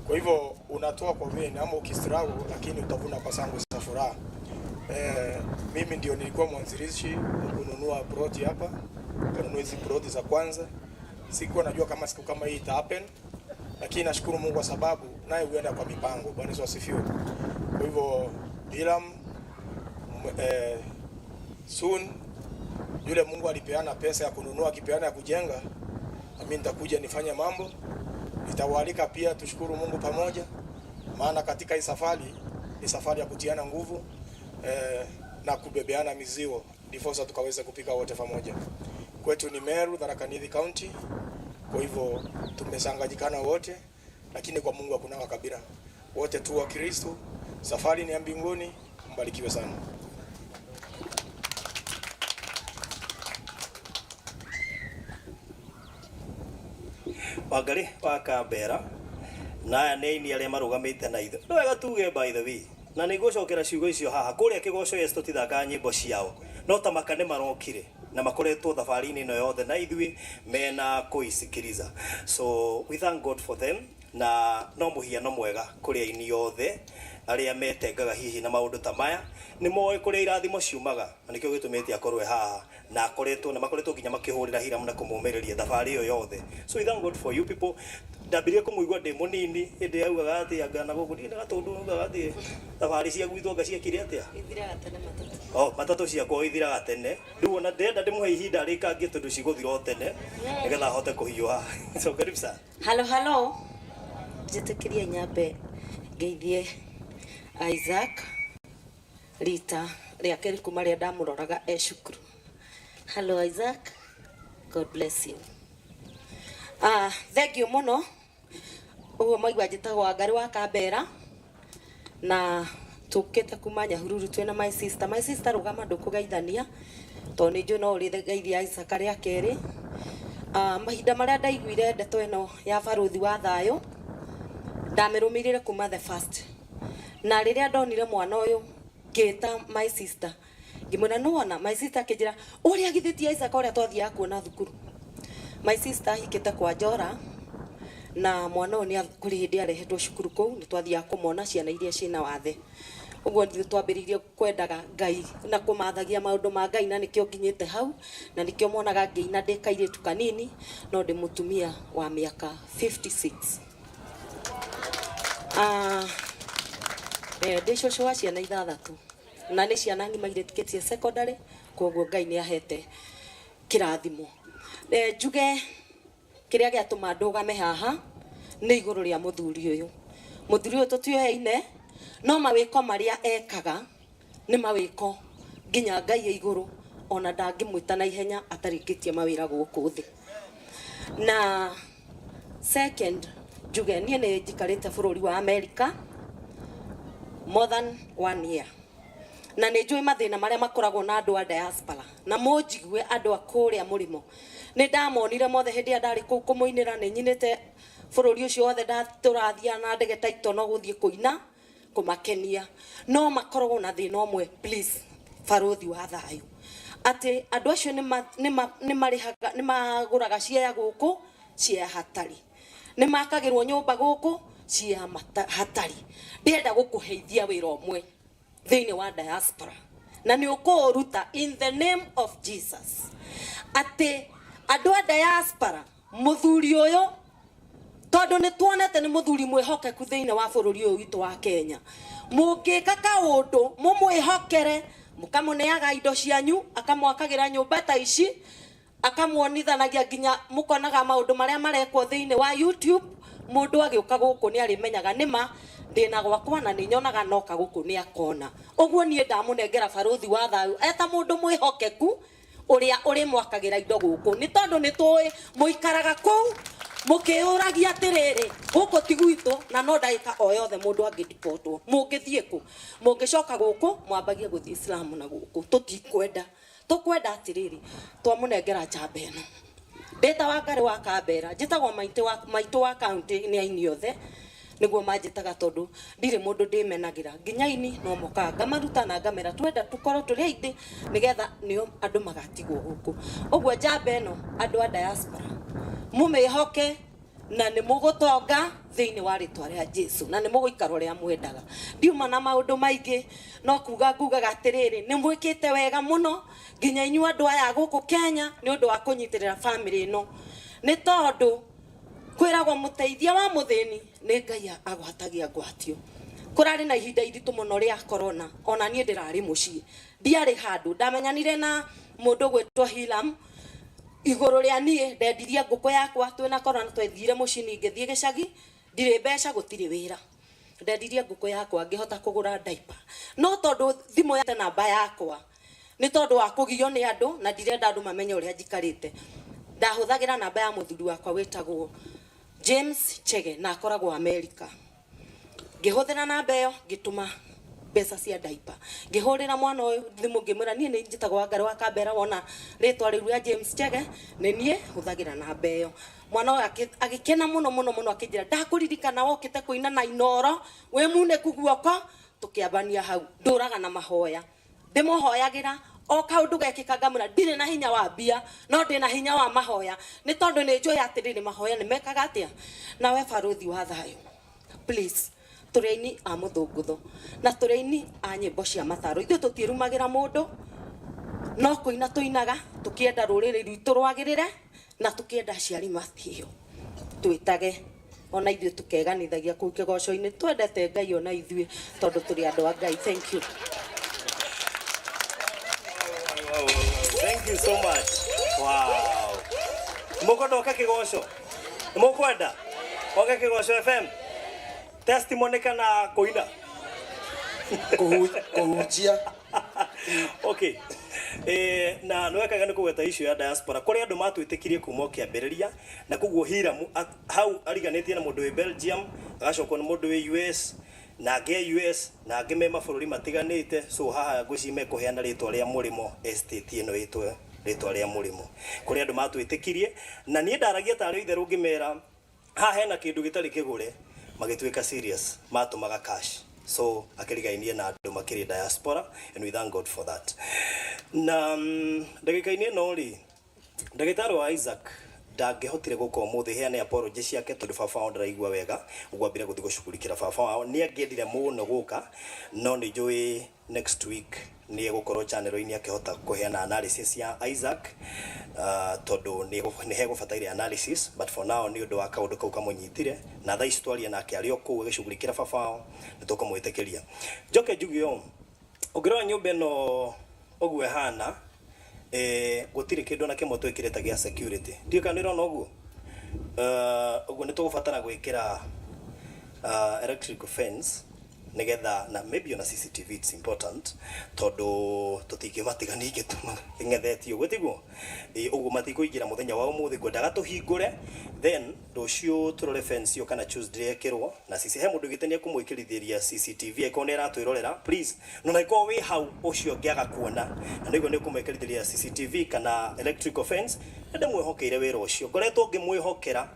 Kwa hivyo unatoa kwa vile ama ukisirahu lakini utavuna kwa sangu za furaha. Mimi ndio nilikuwa mwanzilishi kununua plot hapa. Kununua hizi plot za kwanza. Sikuwa najua kama siku kama hii ita happen. Lakini nashukuru Mungu kwa sababu naye huenda kwa mipango. Bwana Yesu asifiwe. Kwa hivyo Bilam soon yule Mungu alipeana pesa ya kununua, akipeana ya kujenga, na mimi nitakuja nifanye mambo. Nitawaalika pia tushukuru Mungu pamoja. Maana katika hii safari ni safari ya kutiana nguvu na kubebeana mizigo. Ndivyo tukaweza kupika wote pamoja. Kwetu ni Meru, Tharaka Nithi County. Kwa hivyo tumesanganyikana wote, lakini kwa Mungu hakuna kabila. Wote tu wa Kristo. Safari ni ya mbinguni. Mbarikiwe sana. Wangari wa Kambera na ni aria marugamite na itho no gatuge by the way na ni gucokera ciugo icio haha kuria kigoco yesu tithaka nyimbo ciao no ta makane marokire na makoretwo thafarini no yothe na ithui mena kuisikiriza so we thank God for them na no muhiano mwega kuria ini yothe aria metengaga hihi na maundu ta maya ni moe kuria irathimo ciumaga na nikio gitumite akorwe haha na akoretwo na makoretwo nginya makihurira hira muna kumumiriria thabari yo yothe so we thank God for you people ndabirie kumuigwa ndi munini indi augaga ati angana guku ndi na tondu augaga ati thabari cia gwitwo ngacia kire atia ithiraga tene matatu matatu cia kwa ithiraga tene riu ona ndenda ndimuhe ihinda rikangie tondu ciguthiro tene nigetha hote kuhiwa so karibu sana halo jitikiria nyambe ngeithie Isaac Rita riake kuma ria ndamuroraga cukuru. Hello Isaac, God bless you. Thank you muno. Ugo maigwa njitagwo Wangari wa Kambera na tukite kumanya hururu twena my sister rugama ndukugeithania to ni njo no ri geithia Isaac ria keri mahinda maria ndaiguire ndeto ino ya baruthi wa thayo ndamirumirire kuma the first na riria ndonire mwana uyu ngita my sister ngimwena nuona my sister kijira uria githitie Isaac uria twathia kuona thukuru my sister hikite kwa Njora na mwana uyu ni kuri hindi arehetwo cukuru kou ni twathia kumona ciana iria cina wathe uguo ndi twambiririe kwendaga Ngai na kumathagia maundu ma Ngai na nikio nginyite hau na nikio monaga ngeina ndikaire tu kanini no ndi mutumia wa miaka 56 ndisho shwa ciana ithathatu na ni ciana ngima iretikitie secondary koguo Ngai ni ahete kirathimo njuge kiria giatuma ndugame haha ni iguru ria muthuri uyu tutioheine no mawiko maria ekaga ni mawiko nginya Ngai ya iguru ona ndangimwita na ihenya atarikitie mawira guku thi na second njuge nie ni njikarite bururi wa America more than 1 year na ni njui mathina maria makoragwo na andu a diaspora na munjigue andu akuria murimo ni ndamonire mothe hindi ndari kuu kumuinira ni nyinite bururi ucio wothe ndaturathia na ndege taito no guthie kuina kumakenia no makoragwo na thina omwe please baruthi wa thayo ati andu acio ni marihaga ni maguraga cia guku cia hatari ni makagirwo nyumba guku cia hatari ndienda gukuheithia wira omwe thiini wa diaspora na ni ukuruta in the name of Jesus ati andu a diaspora muthuri uyu tondu ni tuonete ni muthuri mwihokeku thiini wa bururi uyu witu wa Kenya mungika kaundu mumwihokere mukamuneaga indo cianyu akamwakagira nyumba ta ici akamuonithanagia nginya mukonaga maundu maria marekwo thiini wa YouTube mundu agiuka guku ni arimenyaga nima ndina gwakwa na ninyonaga noka guku ni akona uguo nie ndamunengera baruthi wa thayo eta mundu mwihokeku uria uri mwakagira indo guku ni tondu ni tui muikaraga kuu mukiuragia atiriri guku tigwitu na no ndaika o yothe mundu angidipotwo mungithie ku mungicoka guku mwambagie guthii Islam na guku tutikwenda tukwenda atiriri twamunengera njamba ino ndeta wa Ngari wa Kambera njitagwo maitu wa county ni aini yothe niguo manjitaga tondu ndire mundu ndimenagira nginyaini no moka ngamaruta na ngamera twenda tukoro turi aindi nigetha nio andu magatigwo guku uguo njamba ino andu a diaspora mumehoke na ni mugutonga thiini wa ritwa ria Jesu na ni muguikara ria mwendaga ndiuma na maundu maingi no kuga ngugaga atiriri ni mwikite wega muno nginya inyu andu aya guku Kenya ni undu wa kunyitirira family ino ni tondu kwiragwo muteithia wa muthini ni Ngai agwatagia ngwatio kurari na ihinda iritu muno ria corona ona nie ndirari mucii ndiari handu ndamenyanire na mundu gwetwo Hilam iguru ria nie ndendirie nguku yakwa twina corona twethire mucini ngithie gicagi ndire mbeca gutiri wira ndendirie nguku yakwa ngihota kugura diaper no tondu thimo yate namba yakwa ni tondu wa kugio ni andu na ndirenda andu mamenye uria njikarite ndahuthagira namba ya muthuri wakwa wetagwo James Chege na akoragwo America ngihuthira namba iyo ngituma mbeca cia diaper ngihurira mwana uyu thimu ngimwira nie ni njitagwo Ngari wa Kambera wona ritwa riu ya James Chege ni nie huthagira namba iyo mwana uyu agikena muno akinjira ndakuririkana wokite kuina na inoro we mune kuguoko tukiambania hau nduraga na mahoya ndimuhoyagira o kaundu gekika ngamura ndire na hinya wa mbia no ndina hinya wa mahoya ni tondu ni njui atiriri mahoya ni mekaga atia na we baruthi wa thayo please turiini a muthungutho na turiini a nyimbo cia mataro ithu tutirumagira mundu no kuina tuinaga tukienda ruriri rwitu rwagirire na tukienda aciari mathio twitage ona ithuĩ tukeganithagia kũu kĩgoco-inĩ twendete Ngai ona ithuĩ tondũ tũrĩ andũ a Ngai. Thank you. Thank you so much. Wow. Mũkwenda oka kĩgoco? Mũkwenda oka kĩgoco FM? Testimony kana kũina? Kũhunjia. Okay. Na nwekaga nĩ kũgweta issue ya diaspora kũrĩa andũ matwĩtĩkirie kuma kĩambĩrĩria na kũguo Hiram hau ariganĩtie na mũndũ wĩ Belgium agacokwo nĩ mũndũ wĩ US na nge US na nge me mabũrũri matiganĩte. So haha ngwĩciria mekũheana rĩtwa rĩa mũrĩmo estate ĩno ĩtwe rĩtwa rĩa mũrĩmo kũrĩ andũ matwĩtĩkirie, na niĩ ndaragia tarĩ itherũ ngĩmera haha hena kĩndũ gĩtarĩ kĩgũre magĩtuĩka serious matũmaga cash. So akĩrigainie na andũ makĩrĩ diaspora, and we thank God for that. Na ndagĩka-inĩ ĩno rĩ, ndagĩtarĩ wa Isaac ndangĩhotire gũka ũmũthĩ heane apology ciake tondũ baba wao ndaraigua wega, ũguo ambire gũthiĩ gũcugurikĩra baba wao. Nĩ angĩendire mũno gũka, no nĩ njũĩ next week nĩ egũkorwo channel-inĩ akĩhota kũheana analysis ya Isaac, tondũ nĩ hegũbataire analysis, but for now nĩ ũndũ wa kaũndũ kau kamũnyitire, na thaa ici twaria nake arĩ o kũu agĩcugurikĩra baba wao, nĩ tũkũmwĩtĩkĩria. Njoke njuge ũũ, ũngĩrora nyũmba ĩno ũguo ĩhana, gũtirĩ kĩndũ na kĩmwe twĩkĩrĩte gĩa security. Ndiũ kana nĩrona ũguo, ũguo nĩ tũgũbatara gwĩkĩra electrical fence nigetha, na maybe on a CCTV it's important, tondu tutingĩmatiganĩa ingĩtũma ng'ethetio gwĩtiguo ũguo matikũingĩra mũthenya wa ũmũthĩ, ngwendaga tũhingũre, then rũciũ tũrore fence yo kana Tuesday ekĩrwo, na sisi he mũndũ gĩtania kũmwĩkĩrithĩria CCTV eko nĩ aratwĩrorera, please no iko wĩ hau ũcio ngĩaga kuona, na nĩguo nĩ kũmwĩkĩrithĩria CCTV kana electrical fence. Nĩ ndĩmwĩhokeire wĩra ũcio, ngoretwo ngĩmwĩhokera.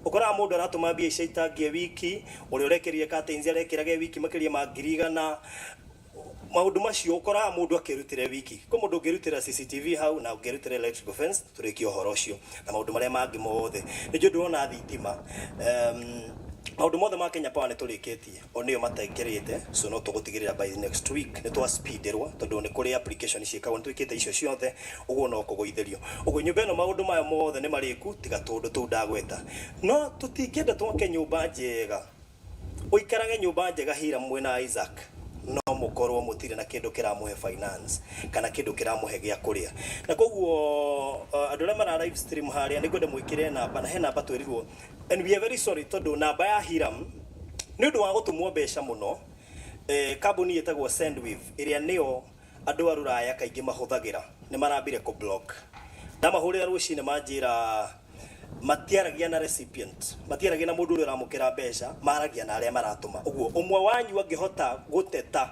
Ukora mũndũ aratũma mbia icio itangie wiki, ũrĩa ũrekerie curtains arekeraga wiki makĩria ma 100,000, maũndũ macio ukora mũndũ akĩrutĩra wiki. Kwa mũndũ ũngĩrutĩra CCTV hau na ũngĩrutĩra electrical fence, tũrĩkie ũhoro ũcio na maũndũ marĩa mangĩ mothe. Nĩ njũ ndĩrona thitima, maũndũ mothe ma Kenya Power nĩ tũrĩkĩtie, o nĩyo mataingĩrĩte, so no tũgũtigĩrĩra by next week nĩ twa speedirwo, tondũ nĩ kũrĩ application ciĩkagwo nĩ twĩkĩte icio ciothe, ũguo no kũgũithĩrio. Ũguo nyũmba ĩno maũndũ maya mothe nĩ marĩku, tiga tũndũ tũu ndagweta. No tũtingĩenda twake nyũmba njega, ũikarage nyũmba njega hira mwena Isaac, no mũkorwo mũtirĩ na kĩndũ kĩramũhe finance kana kĩndũ kĩramũhe gĩa kũrĩa. Na koguo andũ arĩa mara live stream harĩa nĩ ngwenda mwĩkĩre namba, na he namba twĩrirwo, and we are very sorry tondũ namba ya Hiram nĩ ũndũ wa gũtũmwo mbeca mũno, kambuni ĩtagwo Sendwave ĩrĩa nĩyo andũ a rũraya kaingĩ mahũthagĩra, nĩ marambire kũ block. Ndamahũrĩra rũcinĩ manjĩra matiaragia na recipient, matiaragia na mũndũ ũrĩa ũramũkĩra mbeca, maragia na arĩa maratũma. Ũguo ũmwe wanyu angĩhota gũteta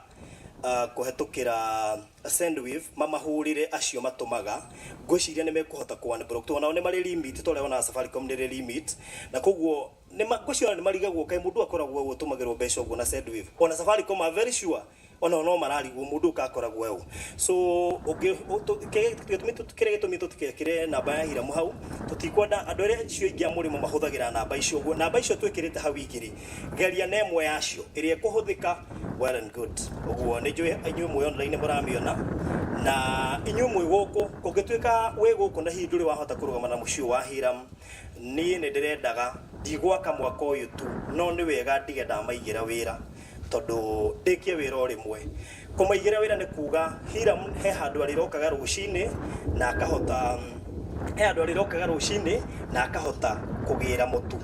kũhetũkĩra Sendwave mamahũrĩre acio matũmaga, ngwĩciria nĩ mekũhota kũ-unblock, tondũ nao nĩ marĩ limit, tondũ ona Safaricom nĩ rĩ limit, na koguo ngwĩciria nĩ marigagwo kaĩ mũndũ akoragwo gũtũmagĩrwo mbeca ũguo na Sendwave. Ona Safaricom are very sure ona no mararigwo mũndũ ũkakoragwo eu. So gĩtũmi tũtikĩkĩre namba ya Hiram hau, tũtikwenda andũ arĩa cio ingĩ a mũrĩmo mahũthagĩra namba icio ũguo. Namba icio twĩkĩrĩte hau igĩrĩ, geria na ĩmwe yacio ĩrĩa ĩkũhũthĩka, well and good. Ũguo nĩ njũĩ inyuĩ mwĩ online mũramĩona, na inyuĩ mwĩ gũkũ, kũngĩtuĩka wĩ gũkũ na hihi ndũrĩ wahota kũrũgama na mũciĩ wa Hiram, niĩ nĩ ndĩrendaga ndigwaka mwaka ũyũ tu, no nĩ wega ndige ndamaigĩra wĩra, tondũ ndĩkie wĩra o rĩmwe. Kũmaigĩra wĩra nĩ kuga Hiram he handũ arĩrokaga rũcinĩ na akahota, he handũ arĩrokaga rũcinĩ na akahota kũgĩra mũtu.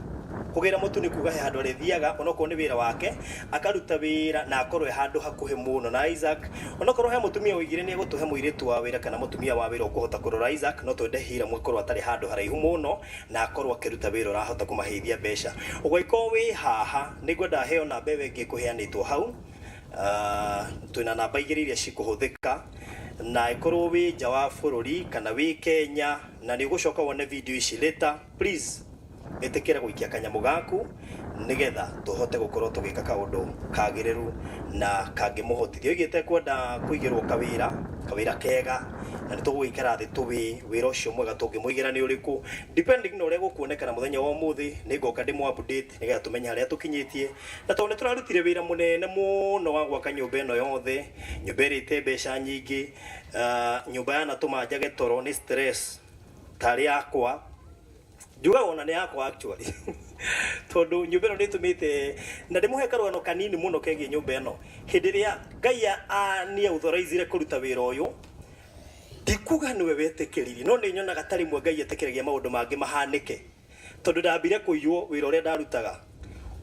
Kũgĩra mũtu nĩ kuga he handũ arĩthiaga, onokorwo nĩ wĩra wake, akaruta wĩra na akorwo handũ hakuhĩ mũno na Isaac. Onokorwo he mũtumia ũigire nĩ egũtũhe mũirĩtu wa wĩra kana mũtumia wa wĩra ũkũhota kũrora Isaac, no twende Hiram akorwo atarĩ handũ haraihu mũno na akorwo akĩruta wĩra ũrahota kũmaheithia mbeca. Ũguo iko wĩ haha, nĩ ngwenda heo namba ĩyo ĩngĩ ĩkũheanĩtwo hau, twĩna namba igĩrĩ iria cikũhũthĩka, na ikorwo wĩ nja wa bũrũri kana wĩ Kenya na nĩ ũgũcoka wone video ici later, please ĩtĩkĩra gũikia kanyamũ gaku nigetha tũhote gũkorwo tũgĩka kaũndũ kagĩrĩru na kangĩmũhotithia. Oigĩte kwenda kũigĩrwo kawĩra kega, na nĩ tũgũikara thĩ tũwĩ wĩra ũcio mwega tũngĩmũigĩra nĩ ũrĩkũ, depending na ũrĩa gũkuonekana mũthenya wa ũmũthĩ. Nĩ ngoka ndĩmũ update nigetha tũmenye harĩa tũkinyĩtie, na tondũ nĩ tũrarutire wĩra mũnene mũno wa gwaka nyũmba ĩno yothe, nyũmba ĩrĩte mbeca nyingĩ, nyũmba yanatũma njage toro, nĩ stress tarĩ yakwa, njugaga ona nĩ yakwa actually tondu nyũmba ĩno nĩ ĩtũmĩte, na ndĩmũhe karũgano kanini mũno kegiĩ nyũmba ĩno. Hĩndĩ ĩrĩa Ngai nĩ authorizire kũruta wĩra ũyũ, ndikuga nĩwe wetĩkĩririe, no nĩ nyonaga ta rĩmwe Ngai etĩkĩragia maũndũ mangĩ mahanĩke, tondũ ndambire kũiywo wĩra ũrĩa ndarutaga.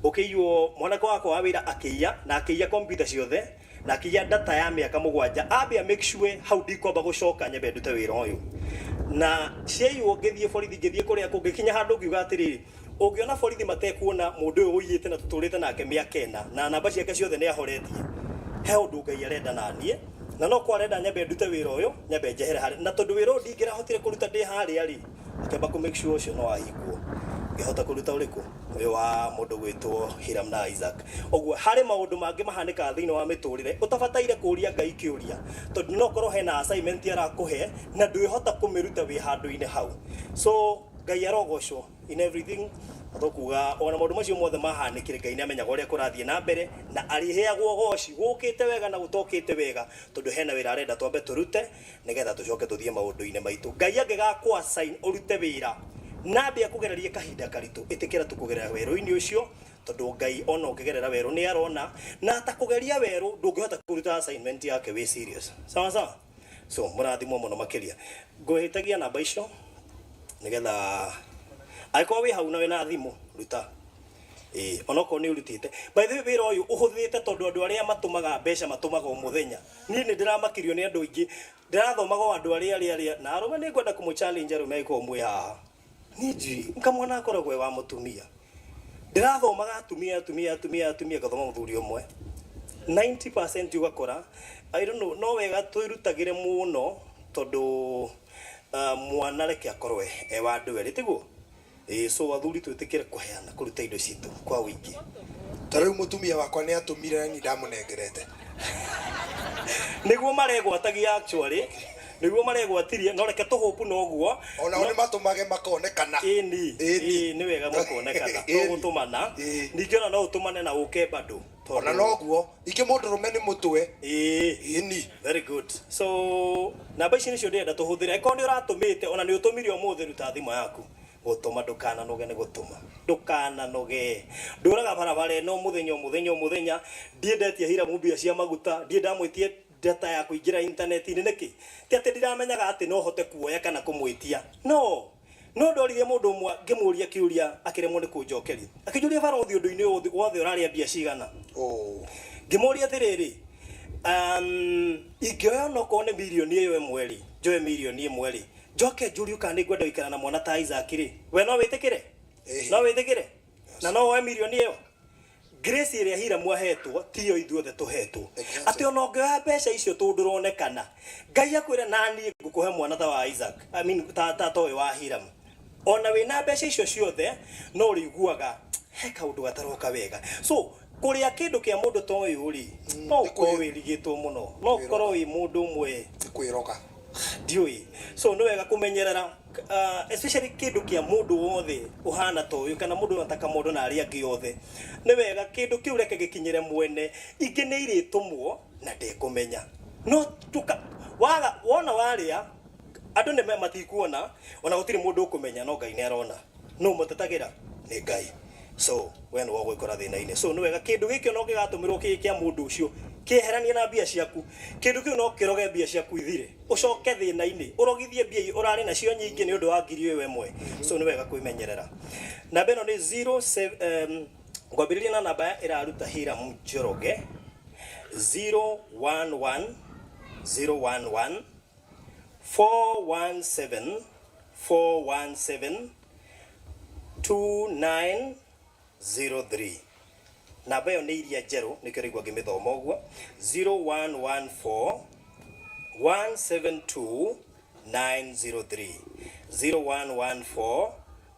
Ũkĩiywo mwanake wakwa wa wĩra akĩiya, na akĩiya computer ciothe, na kinya data ya miaka mugwanja ambia make sure how ndikwamba gucoka nyambe ndute wira uyu na ciayo ngithie borithi ngithie kuria kungikinya handu ngiuga atiriri ungiona borithi matekuona mundu uyu uyite na tuturite nake miaka 4 na namba ciake ciothe ni ahoretie he undu ngai arenda nanie na no kwa arenda nyambe ndute wira uyu nyambe njehere hari na tondu wira ndingira hotire kuruta ndi hari ari akamba ku make sure ucio no ahikwo ngihota kuruta uriku uyu wa mundu gwitwo Hiram na Isaac ogwo hari maundu mangi mahanika thiini wa miturire utabataire kuria ngai kiuria tondu no korwo hena assignment arakuhe na ndwihota kumiruta wi handu-ini hau so ngai arogocwo in everything athokuga ona maundu macio mothe mahanikire ngai ni amenyaga uria kurathie na mbere na ariheagwo goci gukite wega na gutokite wega tondu hena wira arenda twambe turute nigetha tucoke tuthie maundu-ini maitu ngai angigakwa assign urute wira nambia kugereria kahinda karitu itikira tukugerera weru-ini ucio tondu ngai ona ukigerera weru ni arona na atakugeria weru ndungihota kuruta assignment yake we serious sawa sawa so murathimwo muno makiria nguhitagia namba icio nigetha aiko wi hau na we na thimu ruta onoko ni urutite by the way wira uyu uhuthite tondu andu aria matumaga mbeca matumaga umuthenya ni ndiramakirio ni andu ingi ndirathomaga andu aria na aruma ni ngwenda kumu challenge arume iko mwe haha niji nkamwana akoragwe wa mutumia ndirathomaga atumia gathoma muthuri umwe 90% ugakora I don't know no wega twirutagire muno tondu mwana reke akorwe wa andu eri tiguo so athuri twitikire kuheana kuruta indo citu kwa wingi tariu mutumia wakwa ni atumire ni ndamunengerete niguo maregwatagia actually niguo maregwatirie no reke tuhupu no guo ona oni matumage makonekana ni wega makonekana to gutumana ningiona no utumane na uke bado ona no guo iki mundu rume ni mutwe ni very good so namba ici nicio ndenda tuhuthire eko ni uratumite ona ni utumirio muthe ruta thimo yaku gutuma ndukana noge ni gutuma ndukana noge nduraga barabara no muthenya ndiendetie Hiram mbia cia maguta ndiendamwitie data ya kuingira internet-ini niki ti ati ndiramenyaga ati no hote kuoya kana kumwitia no ndorire mundu umwe ngimuria kiuria akiremwo ni kunjokeria akijuria barothi undu-ini wothe uraria mbia cigana ngimuria atiriri ingioya no kone milioni iyo mweri njoe milioni mweri njoke njuri ukani ngwenda ikara na mwana ta Isaac ri we no witikire na no we milioni iyo grace iria Hiram ahetwo tiyo ithuothe tuhetwo ati ona ngioya mbeca icio tunduronekana ngai akwira nani ngukuhe mwana ta wa Isaac I mean ta toy wa Hiram ona wina mbeca icio ciothe no uriguaga he kaundu gataroka wega so kuria kindu kia mundu to uyu ri no ko wirigitwo muno no korwo wi mundu umwe kwiroka ndiui so no wega kumenyerera especially kindu kia mundu wothe uhana to uyu kana mundu nataka mundu na aria angi othe ni wega kindu kiu reke gikinyire mwene ingi ni iritumwo na ndikumenya no tuka waga wona waria andu ne matikuona ona gutiri mundu ukumenya no ngai ni arona no mutetagira ni ngai so we no gwikora thina-ini so ni wega kindu gikio no gigatumirwo kia mundu ucio kieherania na mbia ciaku kindu kiu no kiroge mbia ciaku ithire ucoke thina-ini urogithie mbia urari na cio nyingi ni undu wa ngiri we mwe so ni wega kwimenyerera namba ino ni 07 ngwambiriria na namba iraruta Hiram Njoroge 011 417 2903 namba yo ni iria njeru nikio rigwa ngimithoma uguo 0114 172 903 0114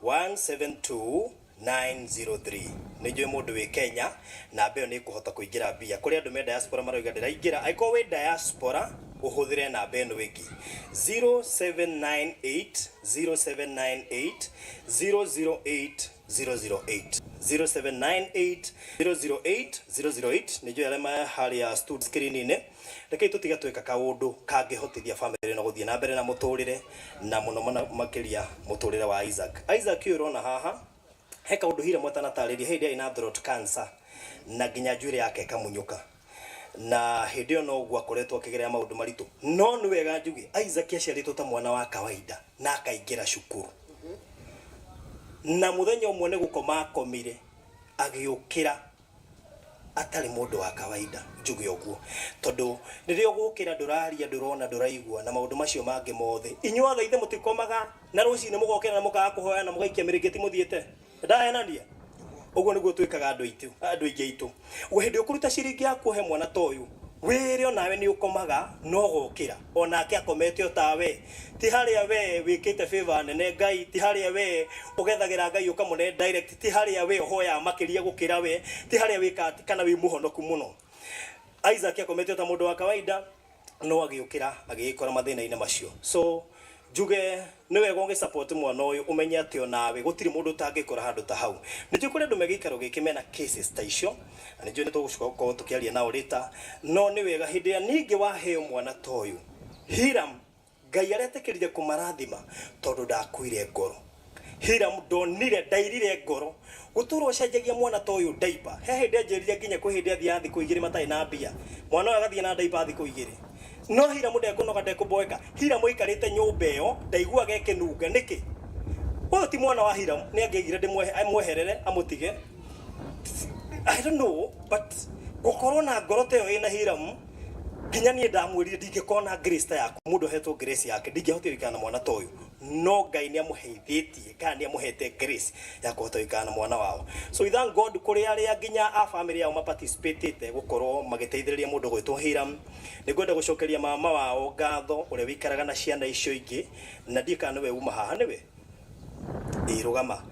172 903 nijo mundu wi Kenya namba yo ni kuhota kuingira mbia kuri andu me diaspora maroiga ndiraingira aiko we diaspora uhuthire namba eno wingi 0798 008 008 nijo yale ma hali ya stud screen-ini reke tutiga tweka kaundu kangihotithia family no guthie na mbere na muturire na muno makiria muturire wa Isaac urona haha he kaundu Hiram atanatariria hindi ina throat cancer na nginya njuire yake kamunyuka na hindi no gwa koretwo akigerea maundu maritu no ni wega njuge Isaac aciaritwo ta mwana wa kawaida na akaingira cukuru na muthenya umwe ni gukoma akomire agiukira atari mundu wa kawaida njuge uguo tondu riria ugukira nduraria ndurona nduraigua na maundu macio mangi mothe inyuothe ithe mutikomaga na rucine mugokera na mukaga kuhoya na mugaikia mirigiti muthiete ndahenania uguo niguo twikaga andu aingi aitu uhindi ukuruta ciringi yaku he mwana toyu wire onawe ni ukomaga no gukira onake akomete otawe ti haria we wikite favor nene Ngai ti haria we ugethagira Ngai ukamune direct ti haria we hoya makiria gukira we ti haria wika kana wi muhonoku muno Isaac akomete ota mundu wa kawaida no agiukira agikora mathina-ine macio so juge niwe gonge support mwana uyu umenye ati onawe gutiri mundu utangikora handu ta hau nitio kuri andu megikaro gikimena cases ta icio na nitio nitugucoka tukiaria nao later no niwega hindi ya ningi waheo mwana toyu Hiram Ngai aretekirire kumarathima tondu ndakuire ngoro Hiram ndonire ndairire ngoro guturwo cenjagia mwana toyu diaper he hindi anjiririe nginya kuhindi athia thiku igiri matai na mbia mwana uyu agathie na diaper thiku igiri no Hiram ndekunoga ndekuboeka Hiram ikarite nyumba iyo ndaiguaga ekinunga niki uyu ti mwana wa Hiram ni angigire ndimweherere amutige I don't know but gukorwo na ngoro teyo ina Hiram nginya nie ndamwirire ndingikona grace ta yaku mundu hetwo grace yake ndingihota wikana mwana toyu no Ngai ni amuheithitie kana ni amuhete grace ya kuhota wikana mwana wao so we thank God kuri aria nginya a family yao maparticipate gukorwo magiteithiriria mundu gwitwo Hiram nigwenda gucokeria mama wao ngatho uria wikaraga na ciana icio ingi na ndikana we uma haha niwe irugama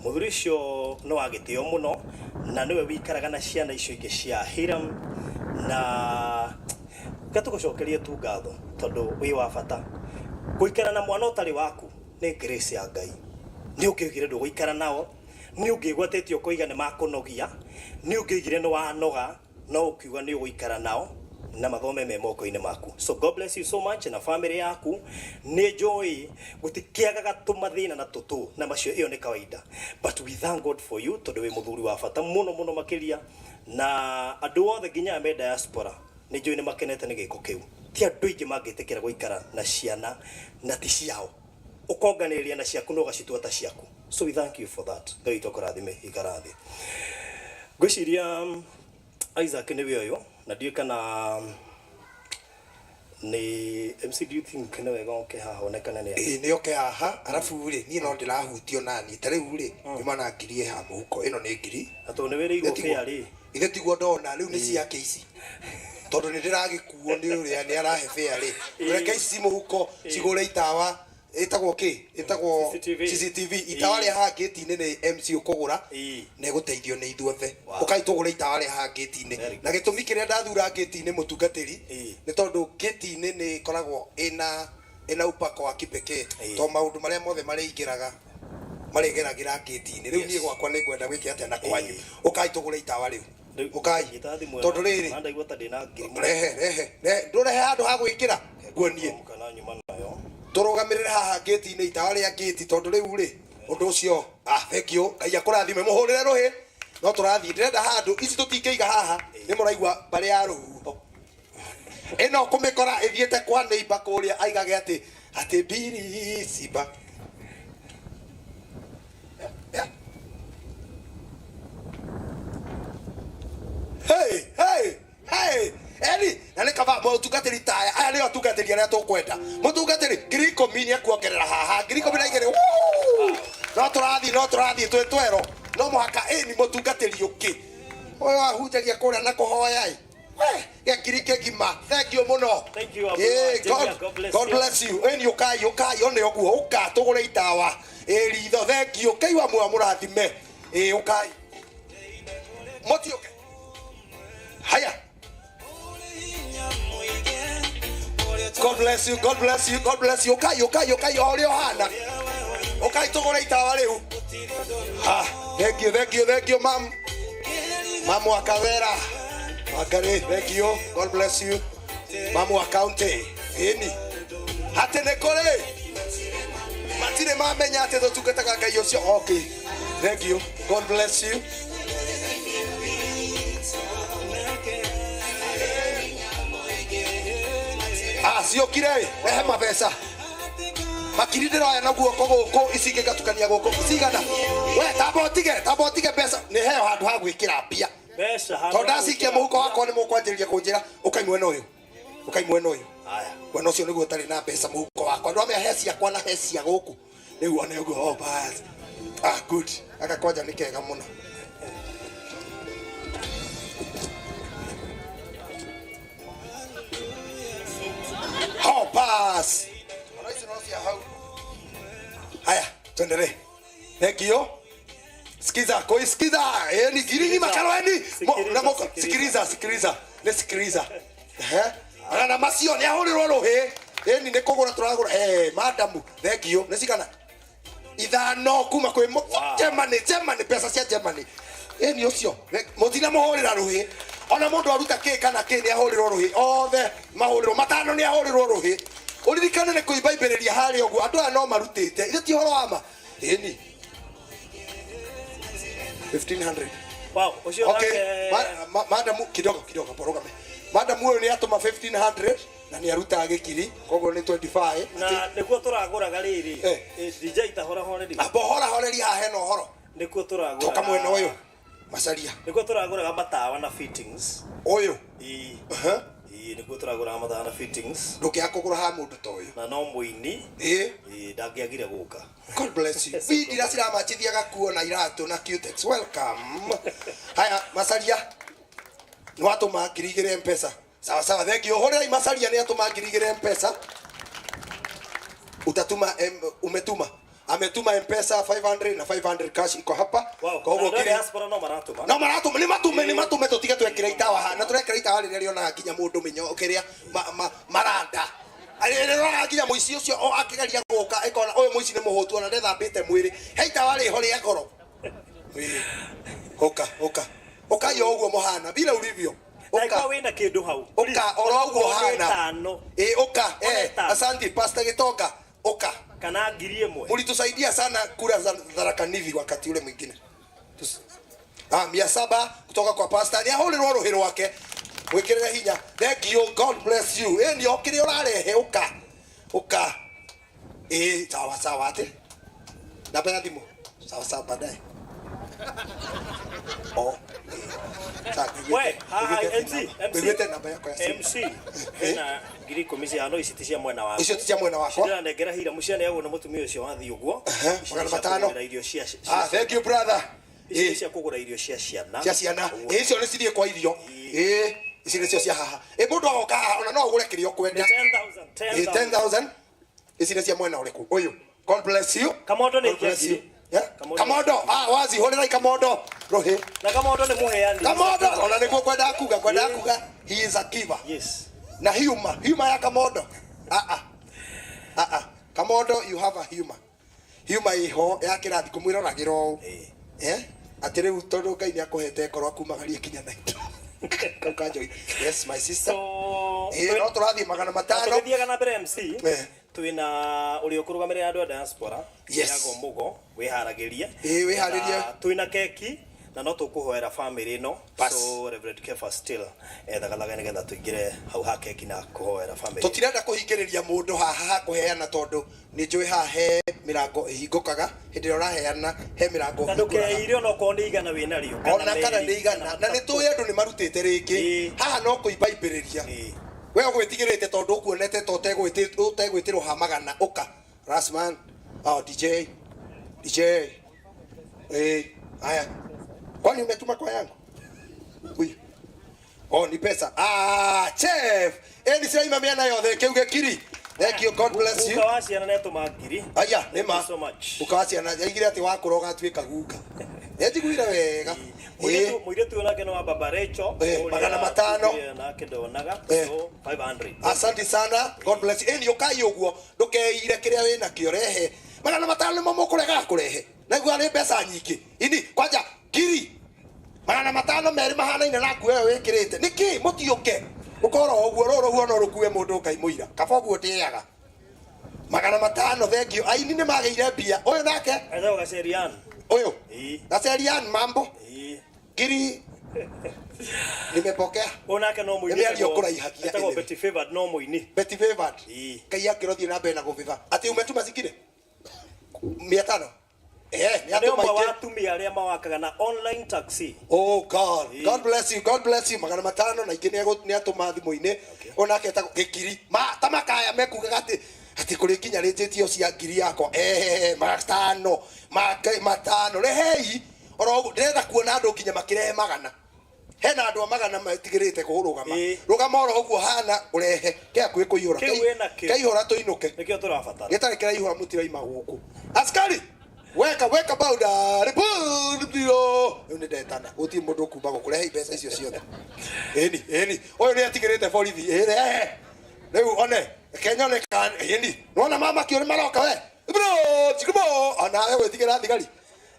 muthuri cio no agitio muno na niwe wikaraga na ciana icio ingi cia Hiram na gatugucokerie tu ngatho tondu wi wa bata guikara na mwana utari waku ni grace ya Ngai ni ukigire ndu guikara nao ni ungigwatetio kuiga ni makunogia ni ungigire no wanoga no ukiuga ni uguikara nao na mathome me moko-ine maku so God bless you so much na family yaku ni joy gutikiaga gatumathina na tutu na macio iyo ni kawaida but we thank God for you tondu wi muthuri wa bata muno makiria na andu othe nginya me diaspora ni joy ni makenete ni giko kiu ti andu ingi mangitikira guikara na ciana na ti ciao ukonganiria na ciaku no gacitwata ciaku so we thank you for that Ngai tokurathime ikarathi gwiciria Isaac ni wioyo na ndiye kana ni MC do you think no wega oke haha onekana ni ni oke haha arafu ri ni no ndirahutio nani tariu ri imana ngirie ha muhuko ino ni ngiri ato ni wiri igoke ari ithe tiguo ndona riu ni ciake ici tondu ni ndiragikuo ni uria ni arahe fare ri reke ici muhuko cigure itawa itagwo ki itagwo CCTV itawa ri ha gate-ini ni MC ukugura ne guteithio ni ithuothe ukaitugura itawa ri ha gate-ini na gitumi kiria ndathura gate-ini mutungatiri ni tondu gate-ini ni koragwo ina upako wa kipekee to maundu maria mothe mari ingiraga marigeragira gate-ini riu nie gwakwa ni ngwenda gwiki atia na kwanyu ukaitugura itawa riu ukai tondu riri rehe ndurehe handu ha gwikira nguonie turugamirire haha gate-ini itawa ria gate tondu riu ri undu ucio thank you Ngai akurathime muhurire ruhi no turathie ndirenda handu ici tutingeiga haha ni muraigua bari ya ruhu ino kumikora ithiete kwa neighbor kuria aigage ati biri simba hey Eli na nikava mutungatiri taya aya ni atungatiri aria tukwenda mutungatiri griko mini akuongerera haha griko mina igere no turathi twetwero no muhaka ni mutungatiri uki oyo ahunjagia kuria na kuhoya ya grike gima thank you muno thank you God bless you eni ukai one oguo uka tugure itawa ritho thank you kai wa murathime ukai motioke haya God bless you okay ori ohana okay tugure itawa riu thank you mamu akawera akare thank you God bless you mamu akaunti ini hatene kore matire mamenya ate tutungataga Ngai ucio okay thank you God bless you sio kire rehe mabesa makirindira aya na guoko guku icinge gatukania guku cigana we tabotige besa ni heo handu ha gwikira mbia Besha Tonda cikia muhuko wakwa ni mukwanjĩrĩria kũnjĩra ũkai mwena ũyũ. Ũkai mwena ũyũ. Haya. Mwena ũcio nĩguo ũtarĩ na mbeca muhuko wakwa. Andũ amea he ciakwa na he cia gũkũ. Rĩu one ũguo oh bas. Good. Aka kwanja nĩ kega mũno. Oh pass. Haya, tuendelee. Thank you. Sikiza, kuisikiza. Ni giringi makaroni. Sikiliza. Nisikiliza. Ana masio ni ahulirwo ruhi. Ni kugura turagura. Madam, thank you. Nisikana. Ithano kuma kwi Germany pesa cia Germany. Ni ucio. Muthina muhurira ruhi. Ona mundu aruta ki kana ki ni ahulirwo ruhi. Othe mahulirwo matano ni ahulirwo ruhi. Uririkane ne kuibaibiriria hari ogu andu aya no marutite. Ile ti horo ama. Ni 1500. Wow, ucio okay. Madam kidogo porogame. Madam huyo ni atuma 1500 na ni aruta gikiri koguo ni 25 na nikuo turagura gariri DJ tahora horeri abohora horeri hahe no horo nikuo turagura toka mwena uyu macaria nikuo turagura matawa na fittings uyu nikuo turagura matawa na fittings ndukia kugura ha mundu to uyu na no muini ndangiagire guka. God bless you. Bidi la sira machithia gakuo na iratu na Cutex. Welcome. Haya macaria ni watu makirigire mpesa. Sawa thank you. Hore macaria ni watu makirigire mpesa. Utatuma umetuma. Ametuma mpesa 500 na 500 cash iko hapa. Kwa hivyo kile diaspora no maratuma. No maratuma ni matume tutige twekira itawa ha. Na turekira itawa ri riona kinya mundu minyo ukiria maranda. Alirora kinya muici ucio o akigeria guka ikona uyu muici ni muhutu na ndethambite mwiri. Heita wari hori ngoro. Oka yo uguo muhana bila ulivyo. Oka wina kindu hau. Oka oro uguo hana. Oka asante Pastor Gitonga. Oka kana ngiri imwe. Ulitusaidia sana kura za Tharaka Nithi wakati ule mwingine. 700 kutoka kwa Pastor. Ni ahulirwo ruhiro wake. Wikirira hinya. Thank you. God bless you. Ni okire urarehe oka. Sawa ate. Na baya dimu. Sawa baadaye. We, MC. Na ngiri komisi ano isitishia mwena wako. Isitishia mwena wako. Shida negera hira muciane yago na mutumia ucio wathi uguo. Magana matano. Thank you brother. Cia kugura irio cia ciana. Cia ciana. Icio ni cirie kwa irio. Ici nĩcio cia haha. Mũndũ agoka ona no ũgũre kĩrĩa ũkwenda. 10,000. Ici nĩ cia mwena ũrĩkũ? Ũyũ. God bless you. Kamondo nĩ kiasi. Kamondo. Wazi hũrĩrai Kamondo. Rohi. Na Kamondo nĩ mũheani. Kamondo ona nĩguo kwenda kuga. He is a giver. Yes. Na humor ya Kamondo. Kamondo, you have a humor. Humor iho ya kĩrathi kũmwĩroragĩra ũũ. Atĩ rĩu tondũ Ngai nĩ akũhete ngoro akumagarie kinya naito. Yes, my sister. No turathi magana matano. Tuthiaga na mbere MC. Twina uri ukurugamirira andu a diaspora. Yago mugo wiharagirie. Wiharirie. Twina keki na no tukuhoera family no. So Reverend Kefa still thagalaga nigetha tuingire hau ha keki na kuhoera family. Tutirenda kuhingiriria mundu haha kuheana tondu ni njui ha he mirango ihingukaga hindi ria uraheana he mirango. Na ndukeire no ko ni igana wina rio kana ni igana na ni tuwe andu ni marutite ringi haha no kuibaibiriria. We gwĩtigĩrĩte tondu kuonete to tegwĩtirwo ha magana uka Rasman DJ haya kwani umetuma kwa yangu huyu ni pesa chef ni sira imamia nayo the kiuge kiri. Thank you. God bless you. Ukawasiana neto magiri. Aya nema so much. Ukawasiana yaigire ati wakuroga atwika guka ejiguira wega muiretu onake no wa baba Recho magana matano nake ndonaga so 500. Asante sana. God bless you. Ni ukai uguo ndukeire kiria wina kio rehe magana matano mo mukurega kurehe na igwa ni pesa nyingi ini kwanja kiri magana matano meri mahana ina naku wewe wikirite niki mutiuke ukoro uguo roro huono rukuwe mundu kai muira kaba uguo tiaga magana matano. Thank you. Aini ni mageire bia uyu nake azo gaserian uyu gaserian mambo kiri nimepokea onake no muini ndio kuraihakia etago Betty Favored no muini Betty Favored kai akirothie na mbere na guviva ati umetuma zingine 500 Ni atuma watumia aria mawakaga na online taxi. Oh God. God bless you. God bless you. Magana matano na ingine ni atuma thimu-ini. Ona aketa gikiri. Tamakaya mekuga ati kuri kinya rinjitio cia ngiri yakwa. Matano. Rehei. Oro ndirenda kuona andu kinya makirehe magana. Hena andu magana matigirite kurugama. Rugama oro uguo hana urehe. Kia kwi kuihura. Kaihura tuinuke. Nikio turabatara. Gitari kiraihura mutiraima guku. Askari. Weka bauda. Report. Ni ndetana. Uti mundu kumba gukurehe mbeca icio ciothe. Eni. Oyo ni atigirite borithi. Riu one. Kenya ne kan. Eni. Nona mama kiori maroka we. Bro, chikubo. Ana wewe tigira thigari.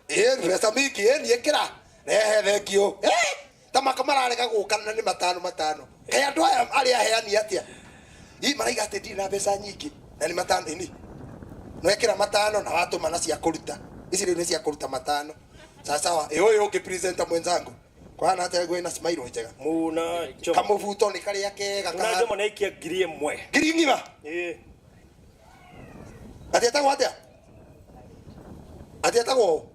Pesa mingi eni ekira. Rehe thekio. Tamaka mararega gukana ni matano. Kaya andu aya aria heani atia. Maraiga ati ndi na mbeca nyingi. Na ni matano ini. No ekira matano na watu mana cia kuruta. Ici ni cia kuruta matano. Sawa. Uyu ungi presenter mwenzangu. Kwa na ate gwina smile njega. Muna jomo. Kamuvuto ni kali yake kaka. Muna jomo na ikia ngiri ĩmwe. Ngiri ngima. Ati atagwo atia? Ati atagwo?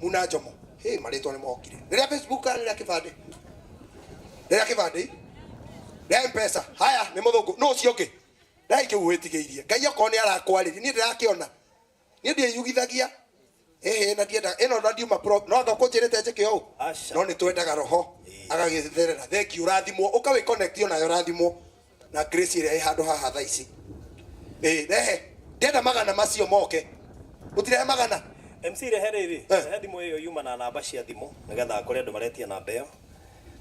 Muna jomo. Hey, marĩtwa nĩ mokire. Rĩrĩa Facebook rĩrĩa kĩbandĩ. Rĩa mpesa. Haya, nĩ mũthũngũ. No ũcio ũngĩ. Ndai kĩuhĩtigĩirie. Ngai okorwo nĩ arakwarĩria. Niĩ ndĩrakĩona. Niĩ ndĩyugithagia. Na ndienda. Ĩno na ndiuma pro. No anga kũnjĩrĩte njĩke ũũ. No nĩ twendaga roho. Agagĩtherera. Thenki ũrathimwo. Ũkawĩ connect nayo ũrathimwo. Na grace ĩrĩa ĩ handũ haha thaa ici. Rehe. Ndenda magana macio moke. Ũtirehe magana. MC rehereri thimũ ĩyo yuma na namba cia thimũ nigetha kũrĩ andũ maretia namba ĩyo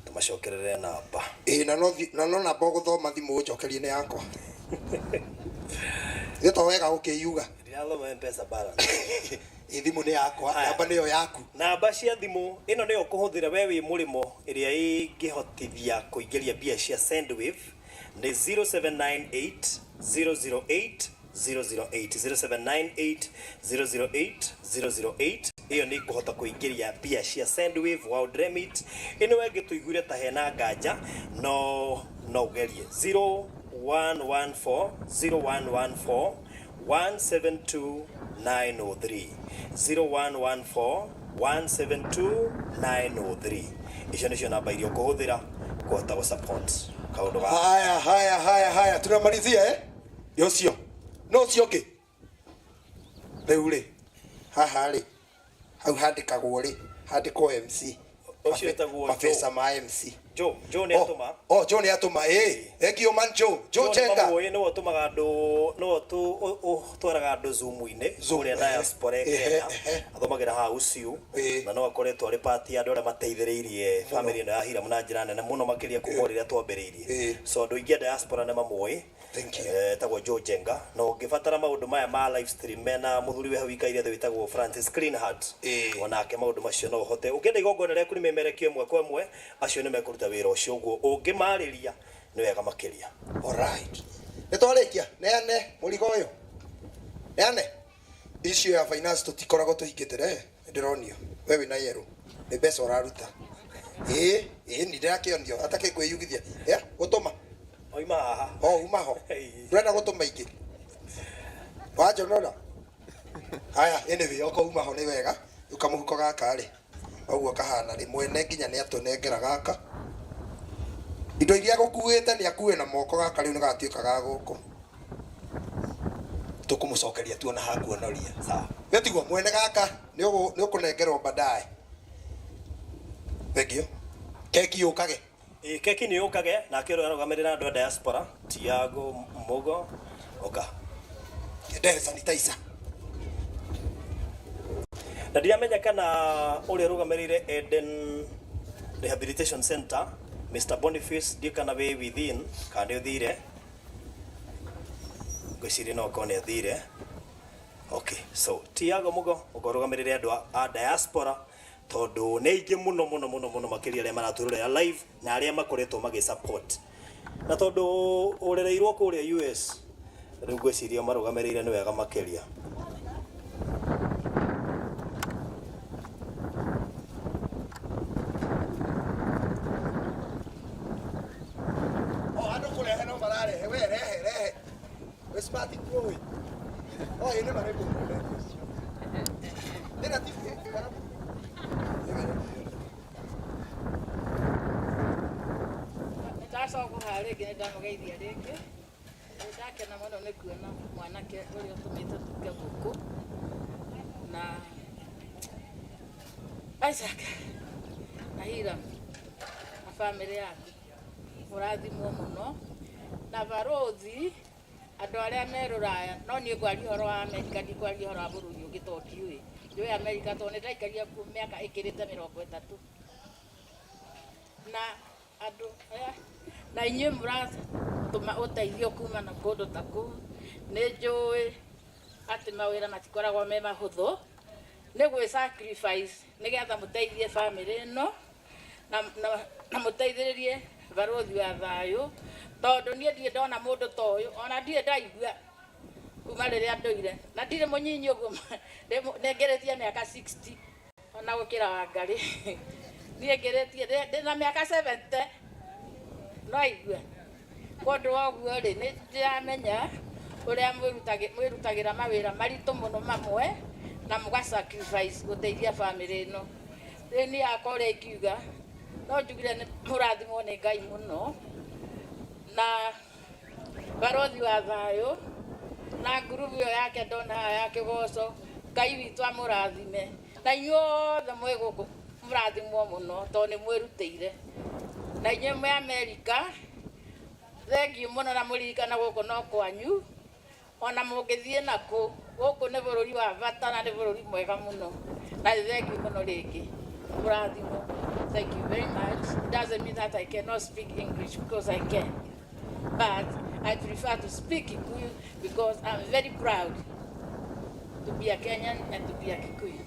tũmacokerere namba na no namba ũgũthoma thimũ ũnjokerie nĩ yakwa gĩto wega ũkĩyuga ndirathoma M-Pesa balance thimũ nĩ yakwa namba nĩyo yaku namba cia thimũ ĩno nĩyo ũkũhũthĩra we wĩ mũrĩmo ĩrĩa ĩngĩhotithia kũingĩria mbia cia Sendwave nĩ 0798 008 008 008 iyo ni kuhota kuingiria bia cia Sendwave World Remit ino wege tuiguire ta hena nganja no ugerie 0114 172 903 0114 172 903 icio nicio namba iria ukuhuthira kuhota go support kaundu ga haya tunamalizia yocio no cio ke reure haha ri hau handikagwo ri handikwo MC ucio etagwo mabesa ma MC Joe ni atuma Joe ni atuma egio man Joe chenga we no atumaga andu no twaraga andu Zoom-ine uria diaspora athomagira ha ucio na no akoretwo ari party andu aria mateithĩrĩirie family ino ya Hiram na njĩra nene muno makiria kuma rĩrĩa twambĩrĩirie so andu ingi diaspora ne mamoi tagwo Joe Jenga no ngibatara maundu maya ma live stream mena muthuri we hawikaire thĩ witagwo Francis Cleanheart onake maundu macio no hote ungenda igongona rĩaku nĩ memerekio mwe kwa mwe acio nĩ mekuruta wĩra ũcio ũguo ũngĩmarĩria nĩ wega makĩria alright nĩtwarĩkia neane mũrigo ũyũ neane issue ya finance tũtikoragwo tũhingĩte ndĩronio we wĩna yero nĩ mbeca ũraruta nĩ ndĩrakĩonio atakĩ kwĩyugithia gũtũma oima haha uma ho ndĩrenda gũtũma ingĩ wanjonora haya anyway uma ho nĩ wega ũkamũhuko gaka rĩ ũguo kahana rĩ mwene nginya nĩ atũnengera gaka indo iria gũkuĩte nĩ akue na moko gaka rĩu nĩ gatuĩka ga gũkũ tũkũmũcokeria tuona hakuonoria sawa wetigwo mwene gaka nĩ ũkũnengerwo baadaye thengio keki yũkage keki nĩ yũkage nake ũrĩa arũgamĩrĩra andũ a diaspora Tiago Mugo oka kende sanitizer na ndiamenya kana ũrĩa arũgamĩrĩire Eden Rehabilitation Center Mr. Boniface ndikana we within kandi uthire ngwĩciria no kone athire okay so Tiago Mugo ũkorũgamĩrĩre andũ a diaspora tondu nĩ ingĩ mũno makĩria arĩa maraturũra live na arĩa makoretwo magĩsupport na tondu ũrereirwo kũrĩa US rĩu ngwĩciria marũgamĩrĩire nĩ wega makĩria Smart growing. Oh, you never remember. rĩngĩ nĩndamũgeithia rĩngĩ. Ndakena mũno nĩ kuona mwanake ũrĩa ũtũmĩte tuke gũkũ na Isaac na Hiram na family yaku mũrathimwo mũno na Barothi andũ arĩa me Rũraya no niĩ ngwaria ũhoro wa Amerika ndikwaria ũhoro wa bũrũri ũngĩ tondũ ndiũĩ. Ndiũĩ Amerika tondũ nĩndaikaria kuo mĩaka ĩkĩrĩte 30 na andũ aya na inyuĩ mũratũma ũteithio kuma na kũndũ ta kũu. Nĩnjũĩ atĩ mawĩra matikoragwo me mahũthũ, nĩ gwĩ sacrifice nĩgetha mũteithie family ĩno na mũteithĩrĩrie Barothi wa thayũ, tondũ niĩ ndirĩ ndona mũndũ ta ũyũ, ona ndirĩ ndaigua kuma rĩrĩa ndũire, na ndirĩ mũnyinyi ũguo, nĩngeretie mĩaka 60 ona gũkĩra Wangarĩ. Niĩ ngeretie ndĩna mĩaka 70 no igua kũndũ ũguo rĩ nĩndĩramenya ũrĩa mwĩrutagĩra mawĩra maritũ mũno mamwe na mũga sacrifice gũteithia family ĩno. Rĩu niĩ yakwa ũrĩa ingiuga no njugire nĩ mũrathimwo nĩ Ngai mũno na Barothi wa thayũ na ngurubu ĩyo yake ndona ya kĩgoco. Ngai witũ amũrathime na inyuothe mwĩ gũkũ mũrathimwo mũno tondũ nĩ mwĩrutĩire. Na inyuĩ mwĩ Amerika thengiũ mũno na mũririkana gũkũ no kwanyu ona mũngĩthiĩ nakũ. Gũkũ nĩ bũrũri wa bata na nĩ bũrũri mwega mũno na thengiũ mũno rĩngĩ mũrathimwo. Thank you very much. It doesn't mean that I cannot speak English because I can, but I prefer to speak Kikuyu because I'm very proud to be a Kenyan and to be a Kikuyu.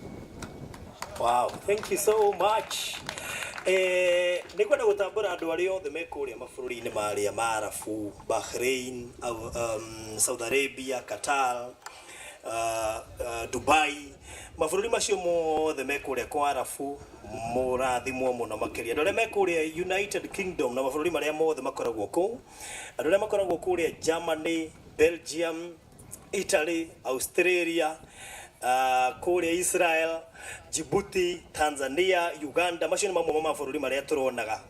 Wow, thank you so much. Nĩ kwenda gũtambũra andũ arĩa othe me kũrĩa mabũrũri-inĩ marĩa ma Arabu, Bahrain, Saudi Arabia, Qatar, Dubai, mabũrũri macio mothe me kũrĩa kwa Arabu mũrathimwo mũno makĩria. Andũ arĩa me kũrĩa United Kingdom na mabũrũri marĩa mothe makoragwo kũu, andũ arĩa makoragwo kũrĩa Germany, Belgium, Italy, Australia, kũrĩa Israel, Djibouti, Tanzania, Uganda, macio nĩ mamwe ma mabũrũri marĩa tũronaga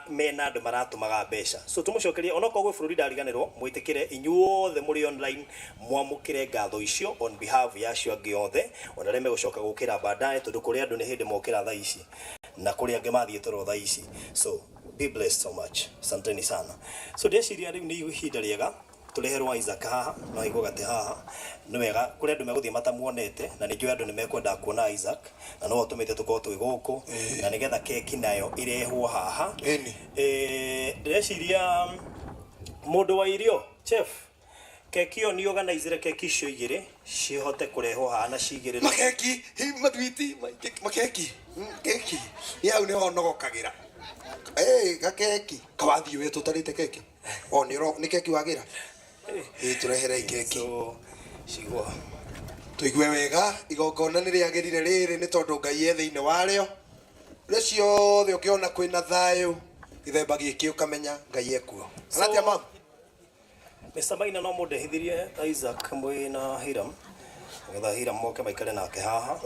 mena andũ maratũmaga mbeca. So tũmũcokerie onokorwo gwĩ bũrũri ndariganĩrwo, mwĩtĩkĩre inyuothe mũrĩ online mwamũkĩre ngatho icio on behalf ya acio angĩ othe ona arĩa megũcoka gũkĩra baadaye, tondũ kũrĩ andũ nĩ hĩndĩ mokĩra thaa ici na kũrĩ angĩ mathiĩ toro thaa ici. So be blessed so much. Asanteni sana. So ndeciria rĩu nĩ ihinda rĩega tũreherwo Isaac haha no aigwo gate haha. Nĩ wega kũrĩ andũ megũthiĩ matamuonete na nĩnjũĩ andũ nĩ mekwenda kuona Isaac na no ũtũmĩte tũkorwo twĩ gũkũ na nĩgetha keki nayo irehwo haha. Ndĩreciria mũndũ wa irio chef keki ĩyo nĩ organize keki icio igĩrĩ cihote kũrehwo haha na cigĩrĩrwo makeki madwiti makeki keki yau nĩ honogokagĩra gakeki kawathi we tũtarĩte keki nĩ keki wagĩra tũrehere keki cigwo tũigue wega igongona nĩ rĩagĩrire rĩrĩ nĩ tondũ Ngai e thĩinĩ warĩo rĩu ciothe ũkĩona kwĩna thayũ gĩthemba gĩkĩ ũkamenya Ngai ekuo. Anatia mama Mr. Maina no mũndehithirie Isaac mwĩ na Hiram nĩgetha Hiram moke maikare nake haha.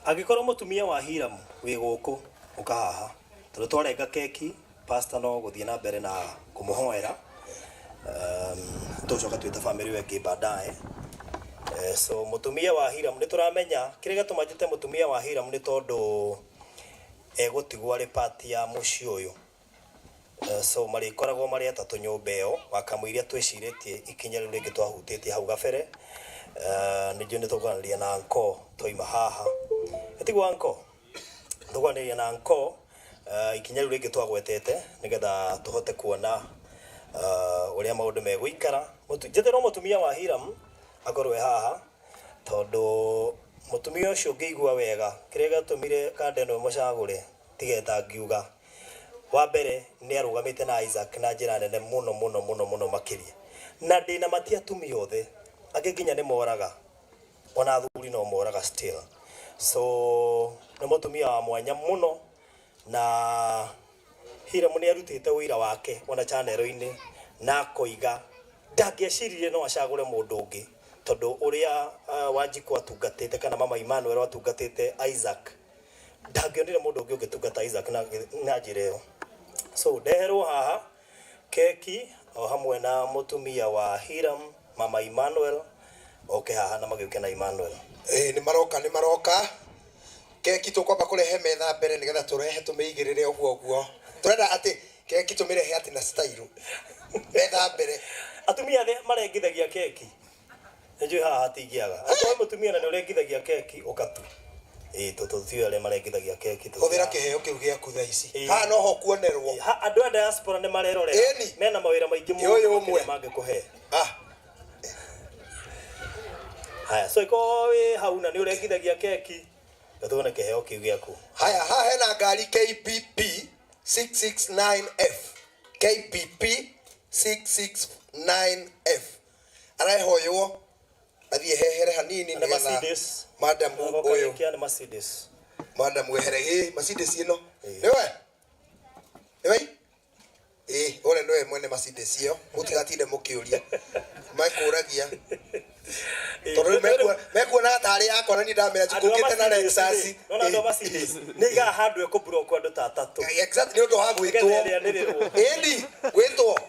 Angĩkorwo mũtumia wa Hiram wĩ gũkũ ũka haha tondũ twarenga keki pastor no gũthiĩ na mbere na kũmũhoera tũcoka twĩta family wengĩ baadaye. So mũtumia wa Hiram nĩ tũramenya kĩrĩa gĩtũma njĩte mũtumia wa Hiram nĩ tondũ egũtigwo arĩ part ya mũciĩ ũyũ. So marĩkoragwo marĩ atatũ nyũmba ĩyo wakamũiria twĩcirĩtie ikinya rĩu rĩngĩ twahutĩtie hau gabere. Nĩnjũĩ nĩ tũkwanĩria na anko toima haha ĩtigwo anko tũkwanĩria na anko ikinya rĩu rĩngĩ twagwetete nĩgetha tũhote kuona ũrĩa maũndũ megũikara. Njĩtĩrwo mũtumia wa Hiram akorwo haha tondũ mũtumia ũcio ngĩigua wega kĩrĩa gĩatũmire kanda ĩno mũcagũre tigeta ngiuga wa mbere nĩ arũgamĩte na Isaac na njĩra nene mũno mũno mũno mũno makĩria na ndĩna mati atumia othe angĩ nginya nĩ moraga ona athuri no moraga still. So nĩ mũtumia wa mwanya mũno na Hiram nĩ arutĩte wĩra wake ona channel-inĩ na koiga ndangĩeciririe no acagũre mũndũ ũngĩ tondũ ũrĩa Wanjiku atungatĩte kana mama Emmanuel atungatĩte Isaac ndangionire mundu ungi ungitungata Isaac na njira iyo. So ndeherwo haha keki o hamwe na mutumia wa Hiram, mama Emmanuel, oke haha na magiuke na Emmanuel. Ni maroka keki tukwamba kurehe metha mbere nigetha turehe tumeigirire uguo turenda ati keki tumirehe ati na style metha mbere. Atumia marengithagia keki njui haha hatingiaga atoe mutumia na urengithagia keki ukatu tutiwe ale marengithagia keki huthira kiheo kiu giaku thaa ici ha no ho kuonerwo andu a diaspora ni marerorera mena mawira maingi muno mangikuhe haya so iko hau na ni urengithagia keki gatone kiheo kiu giaku. Haya ha hena ngari KPP 669F KPP 669F arahoywo athie hehere hanini ni Mercedes madam oyo kia ni Mercedes madam wehere Mercedes ino niwe ole noe mwene Mercedes iyo mutigatinde mukiuria makuragia toro mekuona tari yakwa na ni ndamera jikukite na Lexus nona ndo Mercedes niga handu ekubura kwa ndo tatatu exactly ndo hagwitwo eni gwitwo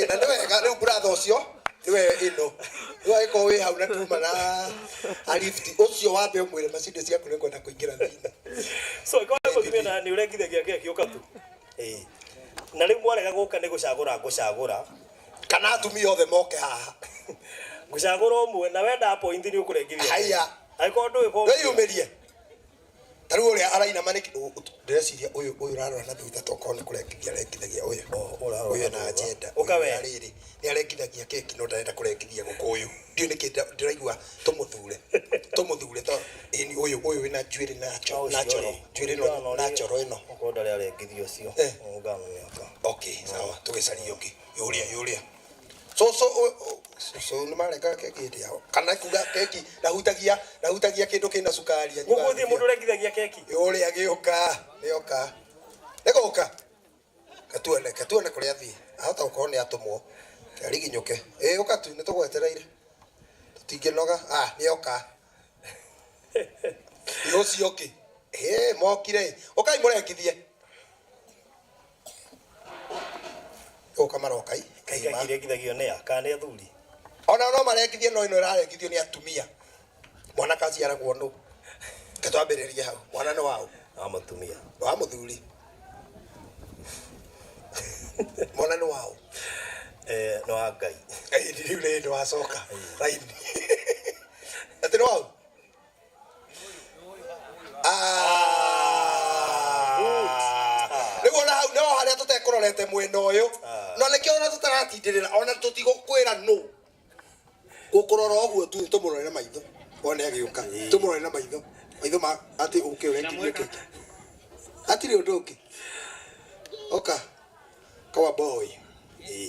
na niwe ga ni brother ucio niwe ino niwe iko we hau na tuma na alift ucio wambe mwire Mercedes yaku nĩkwenda kuingira thina so iko mutumia na ni urengithagia keki ukatu na riu mwarega guka ni gucagura kana atumia othe moke haha gucagura umwe na wenda point ni ukurengithia haya aiko ndu ipo we yumirie taru uria araina maniki ndeciria uyu rarora na thutha toko ni kurengithagia uyu na agenda ukawe riri ni arengithagia keki no ndarenda kurengithia gukuyu ndio nikita ndiraigua tumuthure to ini uyu wina njuiri natural njuiri no natural ino ukoda ria arengithio cio ngano ni aka okay sawa tugicaria ungi yuria so ni mareka keki ndio kana kuga keki nahutagia kindu kina sukari muguthie mundu rengithagia keki yuria agioka nioka negoka katuone kuria thi ahota ukorwo ni atumwo ariginyuke ukatu ni tugwetereire tutinginoga nioka yosioki mokire ukai murengithie ukamarokai kaigirengithagio ni aka ni athuri ona no marengithie no ino irarengithio ni atumia mwana kazi aragwo no katwambiriria hau mwana no wao amatumia wa muthuri mwana no wao no wa Ngai riu ndo wacoka raini ati no wao nigo na hau no haria tutekurorete mwena uyu no nikio na tutaratindirira ona tutigokwira no gukurora oguo tu tumurore maitho one agiuka tumurore na maitho ma ati uke urengithie keki atiri undu ungi oka kawa boy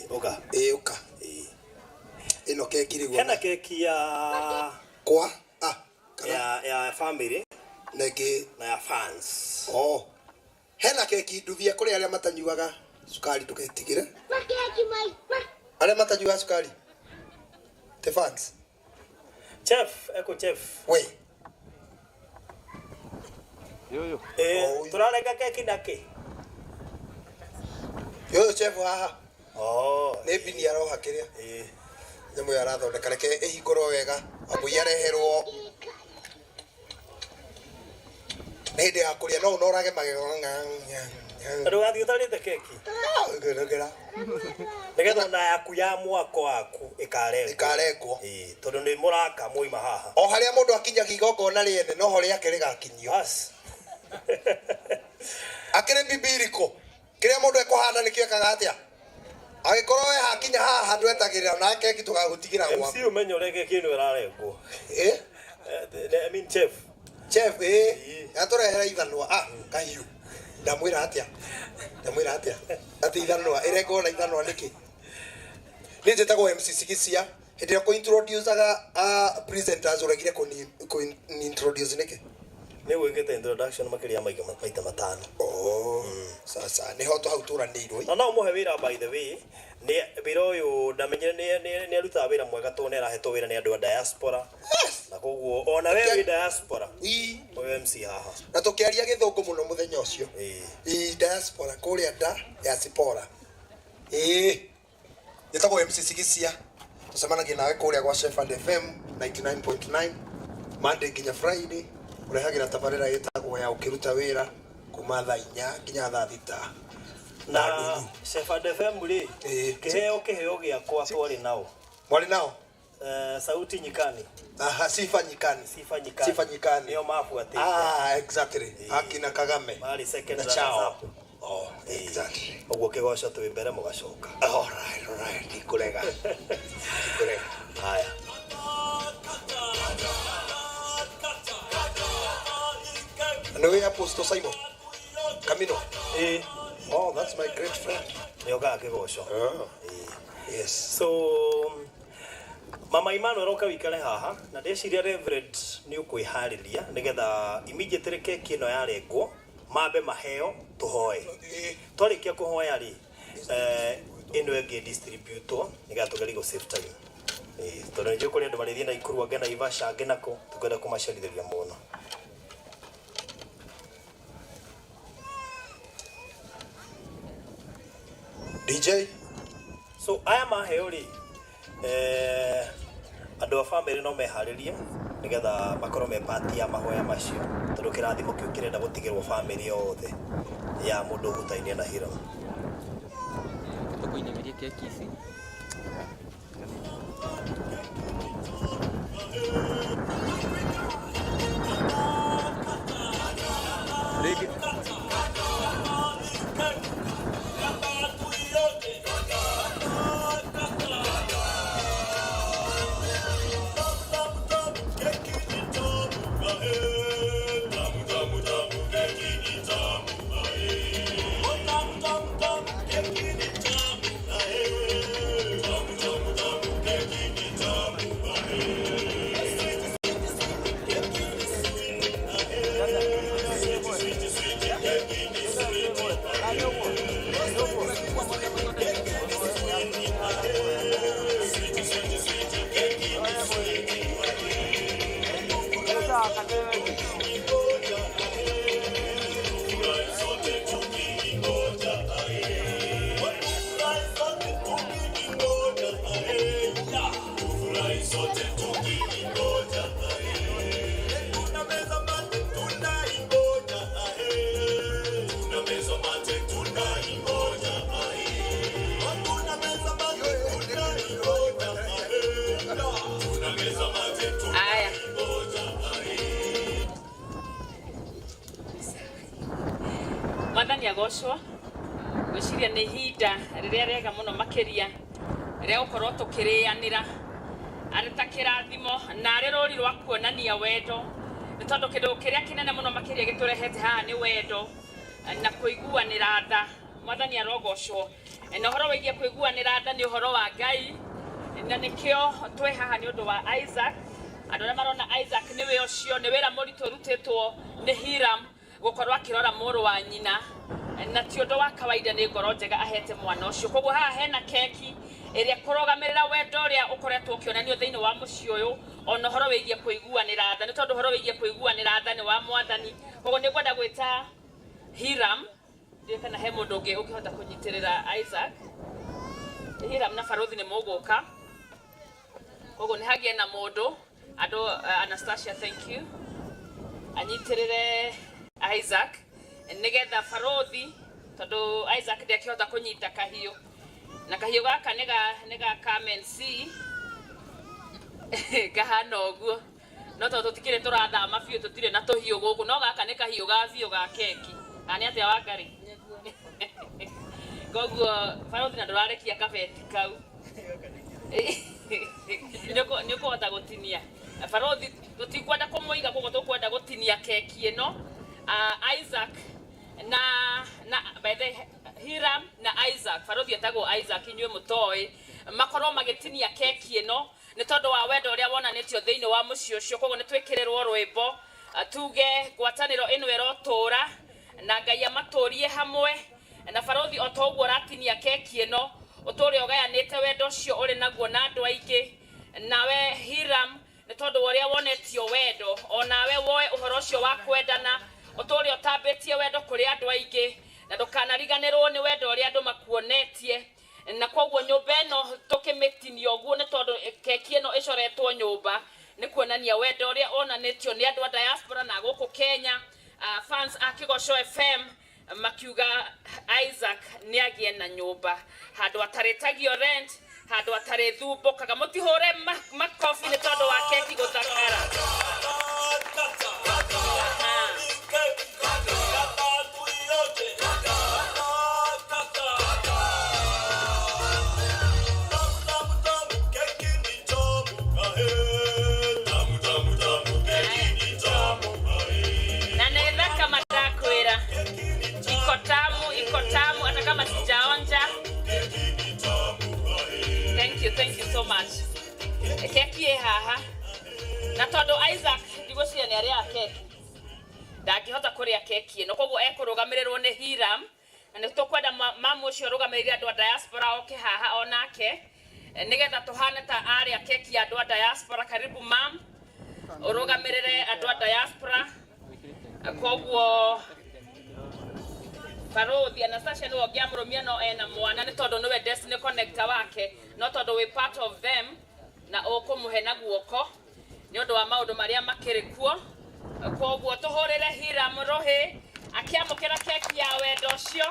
oka oka ino keki rigo hena keki ya kwa ya family negi na ya fans hena keki nduthia kuri aria matanyuaga sukari tugetigire aria matanyuaga sukari the fans chef we yo turarenga keki nake yo chef haha ne bini aroha kiria nyamu ya rathondeka reke ihingurwo wega abu yareherwo nende ya kuria no norage magego ndo gathi utarite keki geragera nigetha na yaku ya mwako waku ikarengwo tondu ni muraka muima haha o haria mundu akinya igongona riene no ho riake rigakinyio akire bibiriko kiria mundu ekuhanda nikio ekaga atia agikorwo we hakinya haha handu etagirira na keki tugagutigira gwaku MC umenyo rege kinu irarengwo I mean chef aturehera ithanwa kahiu ndamwira atia ati ithanwa irengwo na ithanwa niki ni njitagwo MC Sigisia hindi ya ku introduce aga presenters uragire ku introduce niki ni wikite introduction makiria maita matano sasa ni hoto hau turanirwo na no muhe wira by the way ni biro yu ndamenyire ni aruta wira mwega tu ne arahetwo wira ni andu a diaspora na koguo ona wewe diaspora wewe MC haha na tukiaria githungu muno muthenya ucio diaspora kuria da diaspora nitagwo MC Sigisia tusemanagia nawe kuria kwa Chef and FM 99.9 Monday nginya Friday urehagira tabarira yetagwo ya ukiruta wira kuma thaa 4 nginya thaa 6 na Chef and FM ri kiheo giakwa kwari nao mwari nao sauti nyikani sifa nyikani nio mafuatite exactly akina Kagame mali second na chao exactly ogwo kigoco twi mbere mugacoka alright ikulega haya no Apostle Simon Camino oh that's my great friend yoga kigoco yes so Mama Emmanuel roka wikare haha na ndeciria Reverend ni ukwihariria nigetha immediately keki no yarengwo mambe maheo tuhoe twarikia kuhoya ri ino enge distributwo nigetha tugari go save time tondu nje kuri andu marithie na ikuru angena Ivasha angena ko tukwenda kumacerithia muno DJ so aya maheo ri andu a family no meharirie nigetha makorwo me party ya mahoya macio tondu kirathimo kiu kirenda gutigirwo family yothe ya mundu gutainia na hiro tukuinamiria keki ici Mwathani agocwo gwiciria ni hinda riria rega muno makiria riria gukorwo tukirianira ari ta kirathimo na ari ruri rwa kuonania wendo ni tondu kindu kiria kinene muno makiria giturehete haha ni wendo na kuiguanira tha. Mwathani arogocwo na uhoro wigie kuiguanira tha ni uhoro wa Ngai na nikio twi haha ni undu wa Isaac. Andu aria marona Isaac niwe ucio ni wira muritu rutitwo ni Hiram gukorwo akirora muru wa nyina na ti undu wa kawaida ni ngoro njega ahete mwana ucio. Koguo haha hena keki iria kurogamirira wendo uria ukoretwo ukionanio thiini wa mucii uyu ona horo wigie kuiguanira tha ni tondu horo wigie kuiguanira tha ni wa Mwathani. Koguo ni ngwenda gwita Hiram ndi kana he mundu ungi ukihota kunyitirira Isaac. Hiram na Farothi ni muguka. Koguo ni hagie na mundu andu Anastasia, thank you, anyitirire Isaac nigetha Farothi tondu Isaac ndiakihota kunyita kahiu na kahiu gaka niga Carmen C kahana uguo no tondu tutikire turathama biu tutire na tuhiu guku no gaka ni kahiu ga biu ga keki ani atia Wangari koguo Farothi na ndurarekia kabeti kau ni kuhota gutinia Farothi tutikwenda kumuiga koguo tukwenda gutinia keki ino. Isaac na by the Hiram na Isaac Farothi etagwo Isaac inywe mutoi makorwo magitinia keki ino ni tondu wa wendo uria wonanitio thiini wa mucii ucio. Koguo ni twikirirwo rwimbo tuge ngwataniro ino irotura na Ngai amaturie hamwe na Farothi otoguo ratinia keki ino uturi ugayanite wendo ucio uri naguo na andu aingi nawe Hiram nĩ tondũ ũrĩa wonetio wendo onawe woe ũhoro ũcio wa kwendana ũtũũre ũtambĩtie wendo kũrĩ andũ aingĩ na ndũkanariganĩrwo nĩ wendo ũrĩa andũ makuonetie na koguo nyũmba ĩno tũkĩmĩtinia ũguo nĩ tondũ keki ĩno ĩcoretwo nyũmba nĩ kuonania wendo ũrĩa onanĩtio nĩ andũ a diaspora na gũkũ Kenya. Fans a Kĩgoco FM makiuga Isaac nĩ agĩe na nyũmba handũ atarĩtagio rent, handũ atarĩ thumbũkaga. Mũtihũre makobi nĩ tondũ wa keki gũthakara. Thank you so much. Keki haha. Na tondu Isaac ndigũciria nĩ arĩa keki. Ndangĩhota kũrĩa keki ĩno koguo ekũrũgamĩrĩrwo nĩ Hiram. Na nĩ tũkwenda mamu ũcio rũgamĩrĩre andũ a diaspora oke haha onake. Nĩgetha tũhane ta arĩa keki ya andũ a diaspora. Karibu mam. Ũrũgamĩrĩre andũ a diaspora. Koguo Farothi Anastasia nĩwe ũngĩamũrũmia no ena mwana nĩ tondũ nĩwe destiny connector wake no tondũ we part of them na ũkũmũhe na guoko nĩ ũndũ wa maũndũ marĩa makĩrĩ kuo. Koguo tũhũrĩre Hiram rũhĩ akĩamũkĩra keki ya wendo ũcio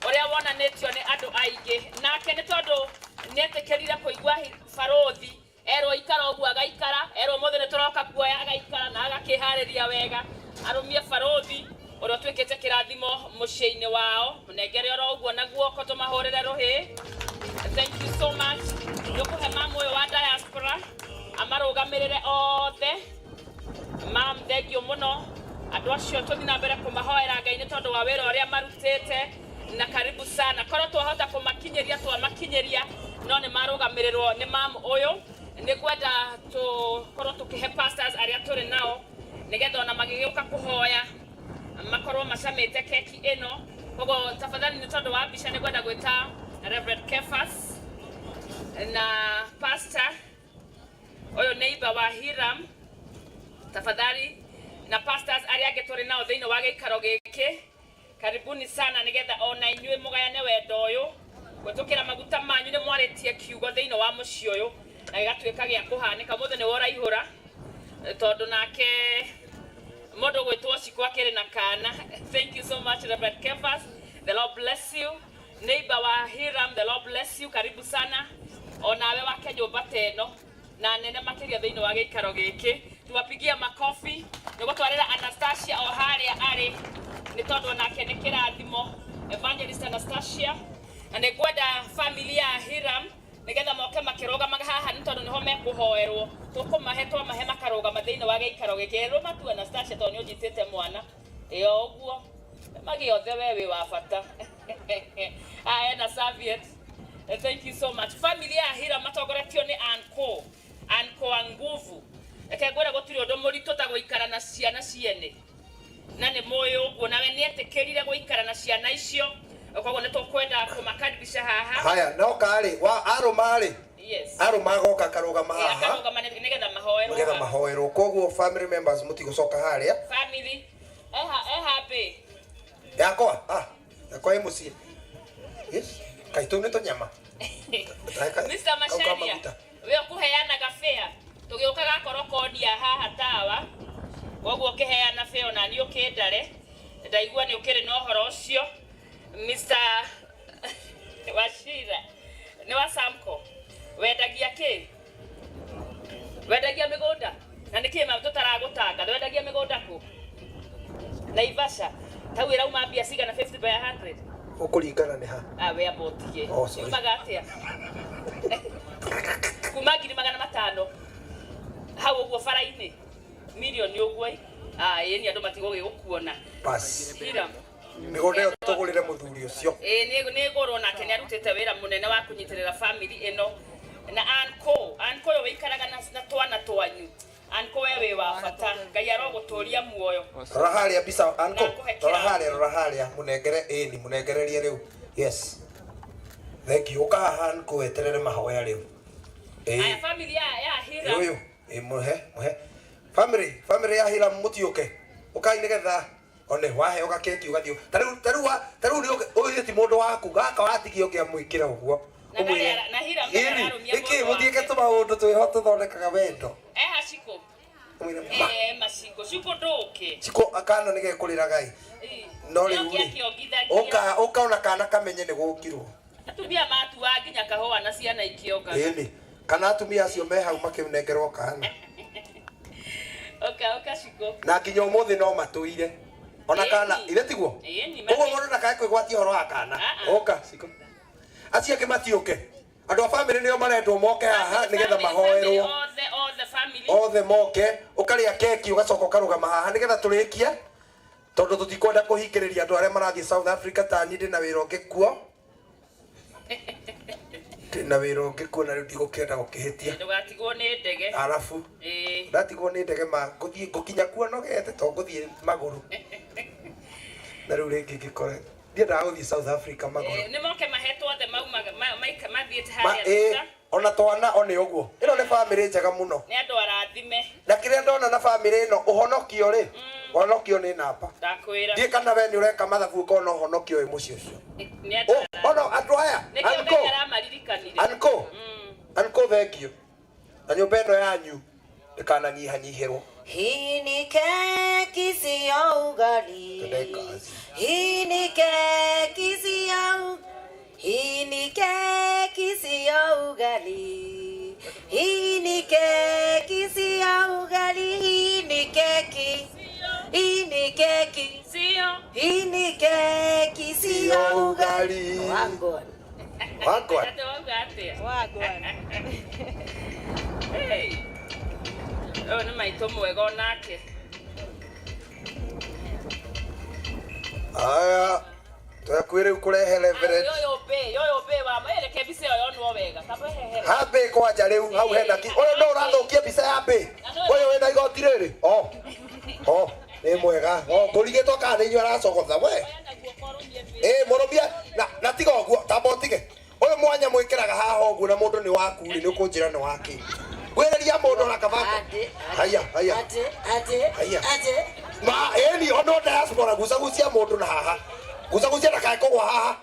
ũrĩa wonanĩtio nĩ andũ aingĩ nake nĩ tondũ nĩetĩkĩrire kũigua Farothi erwo ikara ũguo agaikara erwo mũthĩ nĩ tũroka kuoya agaikara na agakĩharĩria wega arũmie Farothi ũrĩa twĩkĩte kĩrathimo mũciĩ-inĩ wao mũnengere oro ũguo na guoko tũmahũrĩre rũhĩ. Thank you so much. Nĩũkũhe mamu ũyũ wa diaspora amarũgamĩrĩre othe. Mam thengio mũno andũ acio tũthiĩ na mbere kũmahoera Ngai nĩ tondũ wa wĩra ũrĩa marutĩte na karibu sana. Korwo twahota kũmakinyĩria twamakinyĩria no nĩ marũgamĩrĩrwo nĩ mamu ũyũ. Nĩngwenda tũkorwo tũkĩhe pastors arĩa tũrĩ nao nĩgetha ona magĩgĩũka kũhoya makorwo macamĩte keki ĩno. Koguo tafadhali nĩ tondũ wa mbica nĩngwenda gwĩta Reverend Kefas na pastor ũyũ neighbor wa Hiram tafadhali na pastors arĩa angĩ tũrĩ nao thĩinĩ wa gĩikaro gĩkĩ. Karibuni sana nĩgetha ona inyuĩ mũgayane wendo ũyũ gwĩtũkĩra maguta manyu nĩ mwarĩtie kiugo thĩinĩ wa mũciĩ ũyũ na gĩgatuĩka gĩa kũhanĩka. Mũthĩ nĩ woraihũra tondũ nake Modo gwetwa sikwa kere na kana. Thank you so much Reverend Kefas. The Lord bless you. Neighbor wa Hiram, the Lord bless you. Karibu sana. Onawe wake nyũmba teno na nene makĩria thĩinĩ wa gĩikaro gĩkĩ. Tuwapigia makofi. Nĩgũtwarĩra Anastasia o harĩa arĩ nĩ tondũ nake nĩ kĩrathimo. Evangelist Anastasia. Na nĩngwenda familia ya Hiram nĩgetha moke makĩrũgamaga haha nĩ tondũ nĩho mekũhoerwo. Tũkũmahe twamahe makarũgama thĩinĩ wa gĩikaro gĩkĩ. Rũma tu Anastasia tondũ nĩũnyitĩte mwana. Ĩyo ũguo magĩothe we wĩ wa bata. Ena serviette. Thank you so much. Familia ya Hiram matongoretio nĩ Anko wa nguvu. Reke ngwĩre gũtirĩ ũndũ mũritũ ta gũikara na ciana ciene. Na nĩ mũĩ ũguo nawe nĩetĩkĩrire gũikara na ciana icio. Koguo nĩ tũkwenda kũmakaribisha haha. Haya no kale wa arũma-rĩ. Yes. Arũma goka karũgama haha. Karũgama nĩgetha mahoerwo. Nĩgetha mahoerwo. Koguo family members mũtigũcoka harĩa. Family. Happy. Yakwa yakwa ĩ mũciĩ. Yes. Kaitũ nĩ tũnyama. Mr. Masharia. We ũkũheana gabea. Tũgĩũka gakorwo kodia haha tawa. Koguo ũkĩheana beo na niĩ ũkĩndare. Ndaigua nĩ ũkĩrĩ na ũhoro ũcio. Mr. Washira. Nĩ wa Samco. Wendagia kĩ? Wendagia mĩgũnda. Na nĩ kĩ tũtaragũtanga? Wendagia mĩgũnda kũ? Naivasha. Tau ĩrauma mbia cigana 50 by 100. Ũkũringana nĩ ha? We abotie. Sorry. Umaga atĩa? Kuma 500,000. Hau ũguo bara-inĩ. Milioni ũguo. Yeni andũ matigũgĩgũkuona. Basi. Hiram. Mĩgũnda ĩyo tũgũrĩre mũthuri ũcio. Nĩ ngorwo nake nĩ arutĩte wĩra mũnene wa kũnyitĩrĩra family ĩno. Na Anko yo wĩikaraga na twana twanyu. Anko we wĩ wa bata. Ngai arogũtũria muoyo. Rora harĩa mbica Anko. Rora harĩa mũnengere ĩni mũnengererie rĩu. Yes. Thank you. Ũka haha Anko weterere mahoya rĩu. Aya family ya Hiram. Muhe. Family ya hila mutiuke. Ukai nigetha one wahe oka keki ugathio. Taru ni oye ti mundu waku gaka watigio kia mwikira uguo. Na hira mbararumia. Iki muthieke tumaundu twihoto thondekaga wendo. Haciko. Maciko. Ciko nduke. Ciko akana nige kurira gai. No riu oka ona kana kamenye ni gukirwo. Atumia matu wanginya kahua na ciana ikioka. Ĩni kana atumia acio me hau makĩnengerwo kana. Oka Ciko. Na nginya umuthi no matũire. Ona kana ile tiguo. Ũguo mũndũ ndakae kwĩgwatia ũhoro wa kana. Oka Ciko. Acio angĩ matiũke. Andũ a family nĩo marendwo moke haha nĩgetha mahoerwo. All the family. Othe moke ũkarĩa keki ũgacoka ũkarũgama haha nĩgetha tũrĩkie. Tondũ tũtikwenda kũhingĩrĩria andũ arĩa marathiĩ South Africa ta niĩ ndĩ na wĩra ũngĩ kuo. Na wĩra ũngĩ kuo na rĩu ndigũkĩenda gũkĩhĩtia. Ndũgatigwo nĩ ndege. Arabu. Ndatigwo nĩ ndege ngũthiĩ ngũkinya kuo nogete to ngũthiĩ magũrũ. Na rĩu rĩngĩ ngĩkore ndiendaga gũthiĩ South Africa magũrũ. Nĩ moke mahetwo othe mathiĩte harĩa. Ona twana one ũguo. Ĩno nĩ family njega mũno. Nĩ andũ arathime. Na kĩrĩa ndona na family ĩno ũhonokio rĩ. Ũhonokio nĩ namba. Ndakwĩra. Ndiĩ kana we nĩ ũreka mathabu ũkona ũhonokio wĩ mũciĩ ũcio. Ona andũ aya. Anko thank you. Na nyũmba ĩno yanyu ĩkananyihanyihĩrwo. Hii ni keki sio ugali. Hii ni keki sio Hii ni keki sio ugali. Hii ni keki sio ugali. Hii ni keki. Hii ni keki sio. Hii ni keki sio ugali. Wagwan. Hey. Oh, nĩ maitũ mwega onake. Aya. Twakwire kurehe Reverend. Yoyo be wa mereke bice yo no wega. Habe kwanja riu hau hena ki. Oyo no urathukia bica ya be. Oyo wena igoti riri. Ni mwega. Turigetwo kana inyu aracogotha we. Morobia na tiga uguo tabotige. Oyo mwanya mwikiraga haha uguo na mundu ni waku ri ni ukunjira ni waki. Wereria mundu na kabako. Haya. Ma eni ono diaspora gucagucia mundu na haha. Gucagucia na kae kogwa haha.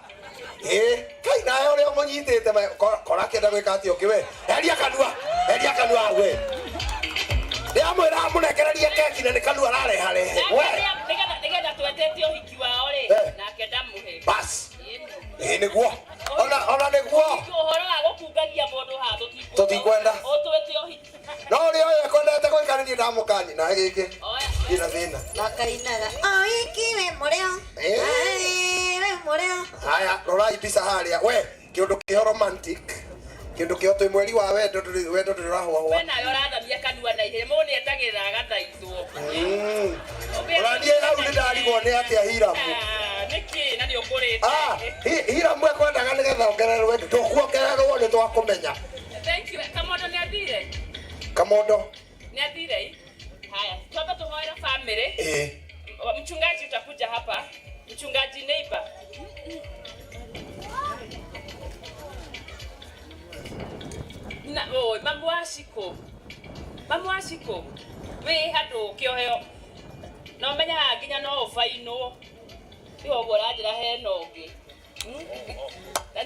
Kai nayo uri umunyitite kora kenda gwika atio kiwe. Eria kanua we. Ria mwira amunekereria keki na ni kanua rareharehe. We. Nĩgetha twetete ũhiki wao ri nake ndamuhe. Bas. Nĩguo. Ona nĩguo. Ũhoro wa gũkungagia mũndũ haha tũtikwenda. Ũtwete ũhiki. No ri oyo kwendete gũikarĩria ndamũkanyi na gĩkĩ. Ndina thĩna. Wakainaga. Ũhiki we mũrĩo. We mũrĩo. Haya, rorai mbica harĩa. We, kĩũndũ kĩho romantic. Kĩndũ kĩho twĩ mweri wa wendo ndũrahũahũa. We nayo ũrathamia kanua na ihenya. Mũndũ nĩetagĩrĩra agathaithwo. Ũraniĩ hau nĩndarigwo nĩ atĩa Hiramu. Nĩkĩ na nĩũkũrĩte. Hiramu ekwendaga nĩgetha ongererwo wendo. Tũkuongererwo nĩ twakũmenya. Thank you. Kamondo nĩathire. Kamondo. Nĩathire. Haya, tuombe tuhoere family. Mchungaji utakuja hapa. Mchungaji neighbor. Na mamu washiko. We hatu kioheo. No menya nginya no faino. Yo borajira he nogi.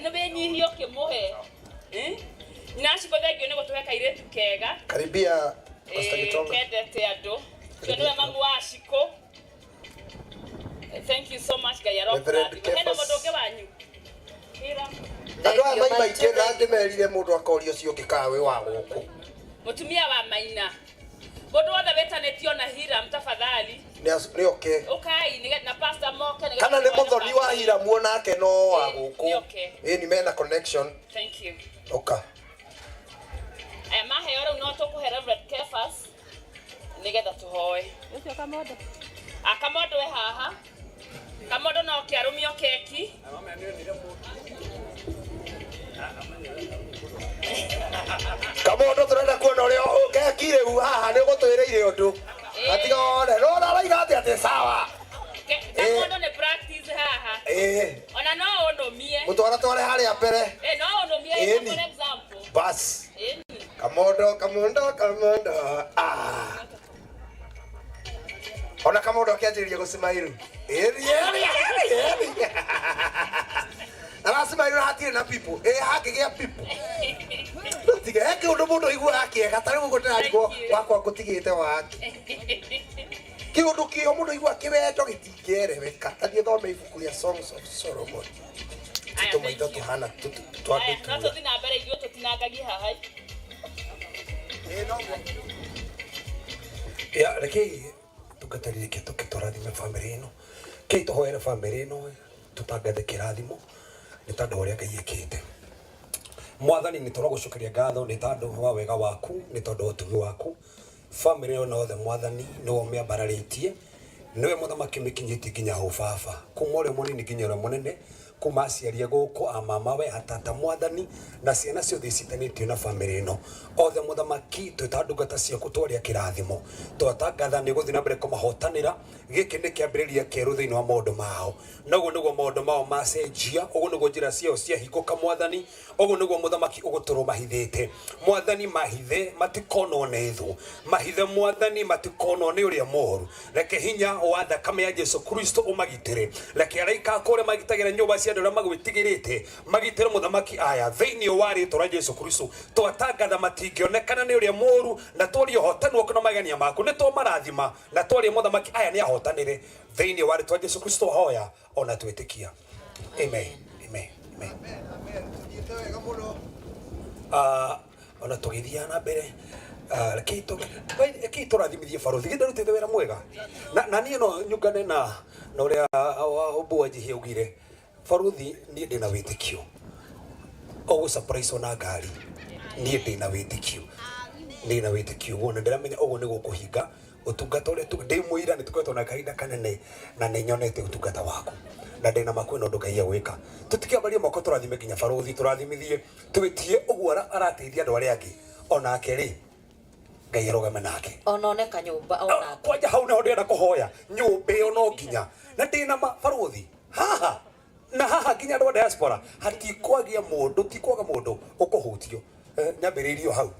Na be nyihio kimuhe. Nashiko thegio ni gutweka iretu kega. Karibia Pastor Gitonga. Kedete ando. Kwenye mamu washiko. Thank you so much Gayaroka. Hena modoke wanyu. Andũ aya maingĩ na ndĩmerire mũndũ akorio cio ngĩkawe wa gũkũ. Mutumia wa Maina. Mũndũ wothe wetanĩtio na Hiram tafadhali. Nĩ okay. Okay, na Pastor Moke. Kana nĩ mũthoni wa Hiram onake no wa gũkũ. Ni mena connection. Thank you. Okay. Mahe ora no tũkũhe Reverend Kefas. Nĩgetha tũhoe. Ũcio Kamondo. Kamondo we haha. Kamondo no kĩarũmio keki. Kamondo turenda kuona ũrĩa keki rĩu haha nĩ gũtwĩrĩire ũndũ. Atiga one no araiga atĩ sawa. Kamondo nĩ practice haha. Ona no ũnũmie. Mũtwara tware harĩa mbere. No ũnũmie for example. Bas. Kamondo. Ona Kamondo akianjĩrĩria gũsmile. Arasmile hatirĩ na people. Hangĩgĩa people. Tiga yake ũndũ mũndũ aiguaga kĩega tarĩ ũguo ndĩrarigwo wakwa ngũtigĩte wake. Kĩũndũ kĩo mũndũ aigua kĩwendo gĩtingĩereweka. Athiĩ thome ibuku rĩa Songs of Solomon. Tũmaitho tũhana twambĩtu. No tũthiĩ na mbere ithuĩ tũtinangagie haha. Ya rekei tukatarire kitu kitũrathime family ĩno. Kei tũhoere family ĩno tũtangathe kĩrathimo nĩ tondũ ũrĩa Ngai ekĩte. Mwathani nĩ tũragũcokeria ngatho nĩ tondũ wa wega waku nĩ tondũ wa ũtugi waku. Family ĩno othe Mwathani nĩwe ũmĩambararĩtie nĩwe mũthamaki mĩkinyĩtie nginya hau baba kuma ũrĩa mũnini nginya ũrĩa mũnene kuma aciaria gũkũ amamawe atata Mwathani na ciana ciothe citanĩtio na family ĩno othe mũthamaki twĩta ndungata ciaku twarĩa kĩrathimo twatangatha nĩ gũthiĩ na mbere kũmahotanĩra gĩkĩ nĩ kĩambĩrĩria kĩerũ thĩinĩ wa maũndũ mao naguo nĩguo maũndũ mao macenjia ũguo nĩguo njĩra ciao ciahingũka Mwathani ũguo nĩguo mũthamaki ũgũtũrwo mahithĩte Mwathani mahithe matikonwo nĩ thũ mahithe Mwathani matikonwo nĩ ũrĩa mũũru reke hinya wa thakame ya Jesu Kristo ũmagitĩre reke araika akũrĩa magitagĩra nyũmba cia andũ arĩa magwĩtigĩrĩte magitĩre mũthamaki aya thĩinĩ wa rĩĩtwa rĩa Jesu Kristo twatangatha matingĩonekana nĩ ũrĩa mũũru na twarie ũhotani waku na magania maku nĩ twamarathima na twarie mũthamaki aya nĩ ahotanĩre thĩinĩ wa rĩĩtwa rĩa Jesu Kristo hoya ona twĩtĩkia amen amen amen ona tũgĩthiaga na mbere rekei tũrathimithie barothi gĩtĩ rutĩte wĩra mwega na niĩ no nyungane na ũrĩa Mbuanji augire barothi niĩ ndĩ na wĩtĩkio ũgũ surprise ona ngari niĩ ndĩ na wĩtĩkio wona ndĩramenya ũguo nĩ gũkũhinga ũtungata ũrĩa ndĩ mũira nĩ tũkoretwo na kahinda kanene na nĩ nyonete ũtungata waku na ndĩna makwĩna ũndũ Ngai agwĩka tũtikĩambarie moko tũrathime nginya barothi tũrathimithie twĩtie ũguo arateithia andũ arĩa angĩ onake rĩ Ngai arogame nake ona oneka nyũmba ona kwanja hau nĩho ndĩrenda kũhoya nyũmba ĩyo no nginya na ndĩna barothi haha na haha nginya andũ a diaspora hatikwagia mũndũ ũkũhutio nyambĩrĩirio hau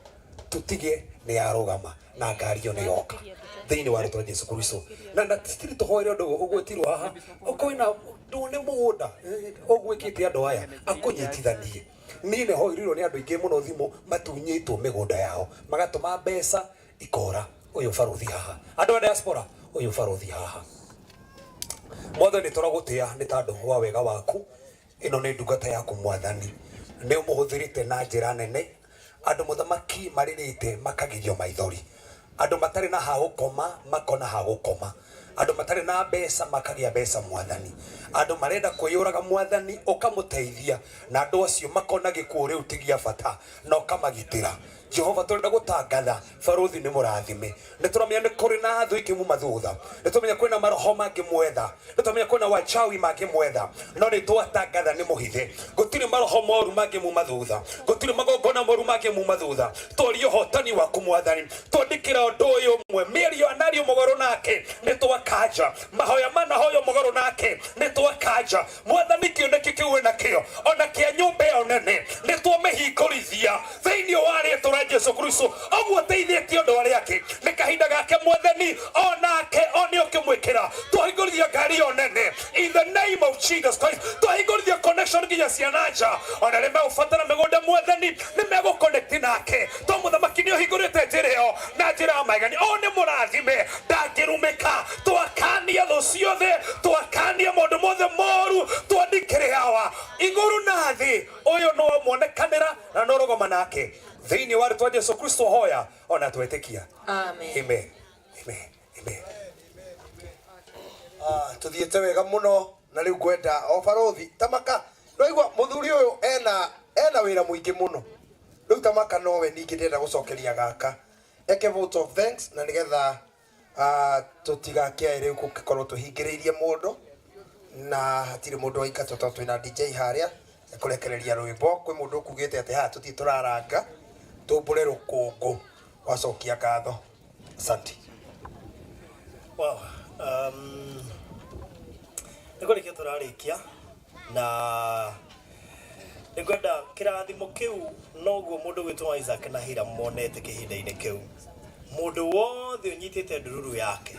tũtige nĩ arogama na ngari ĩyo nĩ yoka thĩinĩ wa rĩĩtwa rĩa Jesu Kristo na tũtirĩ tũhoere ũndũ ũgwĩtirwo haha ũkoina ndũne mũgũnda ũgwĩkĩte andũ aya akũnyitithanie niĩ nĩ hoirirwo nĩ andũ aingĩ mũno thimũ matunyĩtwo mĩgũnda yao magatũma mbeca ikora ũyũ barothi haha andũ a diaspora ũyũ barothi haha Mwathani tũragũtĩa nĩ tondũ wa wega waku ĩno nĩ ndungata yaku Mwathani nĩ ũmũhũthĩrĩte na njĩra nene andũ mũthamaki marĩrĩte makagithio maithori andũ matarĩ na ha gũkoma makona ha gũkoma andũ matarĩ na mbeca makagĩa mbeca Mwathani andũ marenda kwĩyũraga Mwathani ũkamũteithia na andũ acio makona gĩkuũ rĩu ti gĩa bata na ũkamagitĩra Jehova tũrenda gũtangatha barothi nĩ mũrathime nĩ tũramenya nĩ kũrĩ na thũ ikĩmuma thutha nĩ tũmenya kwĩna maroho mangĩ mwetha nĩ tũmenya kwĩna wachawi mangĩ mwetha no nĩ twatangatha nĩ mũhithe gũtirĩ maroho moru mangĩ muma thutha gũtirĩ magongona moru mangĩ muma thutha twarie ũhotani waku Mwathani twandĩkĩra ũndũ ũyũ ũmwe mĩario anario mũgarũ nake nĩ twakanja mahoya manahoyo mũgarũ nake nĩ twakanja Mwathani kĩoneki kĩu wĩna kĩo ona kĩa nyũmba ĩyo nene nĩ twamĩhingũrithia thĩinĩ wa rĩĩtwa Jesu Kristo ogwo teithĩtie andũ arĩa angĩ nĩ kahinda gake Mwathani onake onĩ ũkĩmwĩkĩra twahingũrithia ngari ĩyo nene in the name of Jesus Christ twahingũrithia connection nginya ciana nja ona rĩrĩa megũbatara mĩgũnda Mwathani nĩ megũconnect nake to mũthamaki nĩ ũhingũrĩte njĩra ĩyo na njĩra ya magegania o nĩ mũrathime ndangĩrumĩka twakania thũ ciothe twakania maũndũ mothe moru twandĩkĩre hawa igũrũ na thĩ ũyũ no mwonekanĩra na no rũgoma nake thĩinĩ wa rĩĩtwa Jesu Kristo hoya ona twĩtĩkia amen amen amen tuthiĩte wega mũno na rĩu ngwenda o barothi Tamaka noigua mũthuri ũyũ ena wĩra mũingĩ mũno rĩu Tamaka nowe ningĩ ndĩrenda gũcokeria gaka eke vote of thanks na nĩgetha tũtigakĩaĩ rĩu gũkorwo tũhingĩrĩirie mũndũ na hatirĩ mũndũ waingatwo tondũ twĩna DJ harĩa ekũrekereria rwĩmbo kwĩ mũndũ ũkugĩte atĩ haha tũthiĩ tũraranga tũmbũre rũkũngũ wacokia ngatho asante wow nĩ kũrĩkia tũrarĩkia na Nigwenda kirathimo kiu noguo mundu gwitwa Isaac na Hira monete kihinda-ini kiu. Mundu wothe unyitite ndururu yake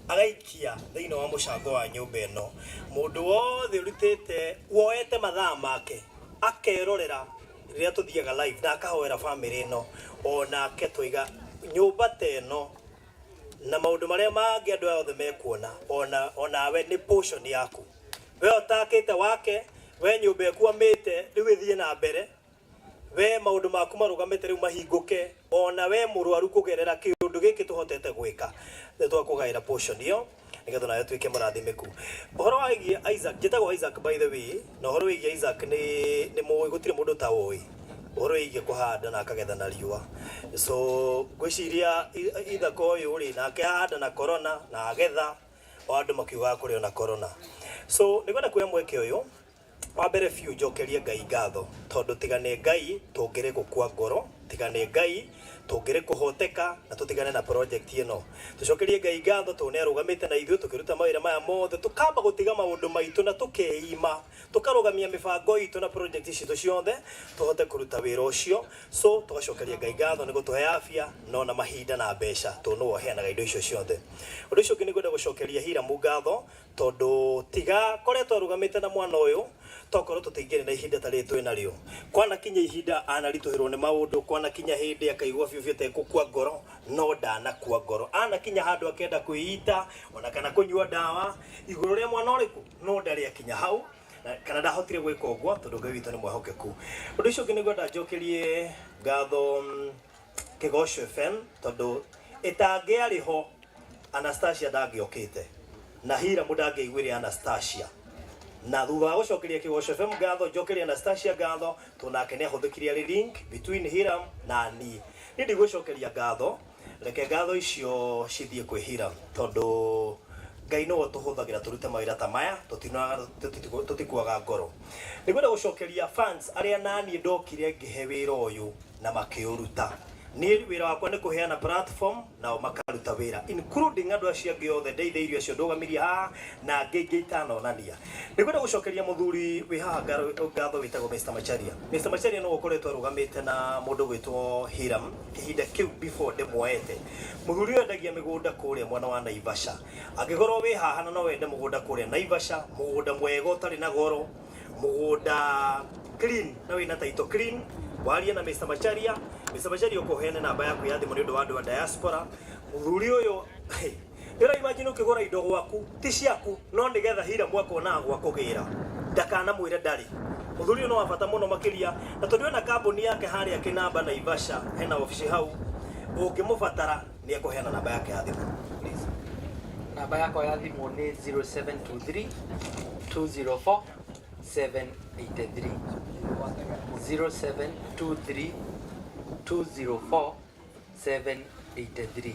agaikia thiini wa mucango wa nyumba ino. Mundu wothe urutite woete mathaa make akerorera riria tuthiaga live na akahoera family ino ona ketwiga nyumba teno na maundu maria mangi andu othe mekuona ona we ni portion yaku. We otakite wake we nyumba ekwamite riu ithie na mbere we maundu maku marugamite riu mahinguke ona we murwaru kugerera kiundu giki tuhotete gwika nitwa kugaira portion iyo nigetha nayo twike murathimiku. Uhoro wa Isaac njitagwo Isaac by the way na uhoro wa Isaac ni muwi gutire mundu ta ui uhoro wa kuhanda na akagetha na riua. So gwiciria ithako uyu ri na akihanda na corona na agetha o andu makiuga kuri ona corona. So nigwenda kuya mweke uyu wa mbere biũ njokerie Ngai ngatho tondu tigane Ngai tungire gukua ngoro, tigane Ngai tungire kuhoteka na tutigane na project ino. Tucokerie Ngai ngatho tondu arugamite na ithuĩ tukiruta mawĩra maya mothe tukamba gutiga maundu maitu na tukeima tukarugamia mibango itu na project citu ciothe tuhote kuruta wĩra ucio. So tugacokeria Ngai ngatho ni gutuhe afya no na mahinda na mbeca tondu woheanaga indo icio ciothe. Undu ucio ngi nigwenda gucokeria Hira ngatho tondu tiga koretwo arugamite na mwana uyu tokorwo tutingire na ihinda tari twina rio kwana kinya ihinda anarituhirwo ni maundu kwana kinya hindi akaigwa biu te gukua ngoro no ndana kwa ngoro ana kinya handu akenda kuiita ona kana kunyua dawa iguru ria mwana uriku no ndari akinya hau kana ndahotire gwika uguo tondu Ngai witu ni mwehokeku. Undu ucio ngi nigwenda njokerie ngatho Kigosho FM tondu itangiari ho Anastasia ndagiokite na Hira mudangeigwire Anastasia na thutha wa gucokeria Kigosho FM ngatho njokeria Anastasia ngatho tunake ni ahuthikiria link between Hira na ni ndigwicokeria ngatho reke ngatho icio cithie kwi Hira tondu Ngai no tuhuthagira turute mawira ta maya tutikuaga ngoro. Nigwenda gucokeria fans aria nani ndokire ngihe wira uyu na makiuruta ni wira wakwa ni kuheana platform na makaruta wira including andu acio angi othe ndeitheirio acio ndugamiria haha na ngingi itanonania. Nigwenda gucokeria muthuri wi haha ngatho witagwo Mr. Macharia. Mr. Macharia no gukoretwo arugamite na mundu gwitwo Hiram kihinda kiu before ndemwoete. Muthuri uyu endagia migunda kuria mwana wa Naivasha. Angigorwo wi haha na no wende mugunda kuria Naivasha, mugunda mwega utari na goro, mugunda clean na wina title clean waria na Mr. Macharia. Mr. Macharia ukoheane namba yaku ya thimu ni undu wa andu wa diaspora. Muthuri uyu ira imagine ukigura indo gwaku ti ciaku no nigetha Hira mwako na gwa kugira ndakana mwire ndari. Muthuri uyu no wabata muno makiria na tondu na kambuni yake haria Kinamba Naivasha hena office hau ungimubatara ni akuheana namba yake ya thimu. Namba yako ya thimu ni 0723 204 783 0723 204 783.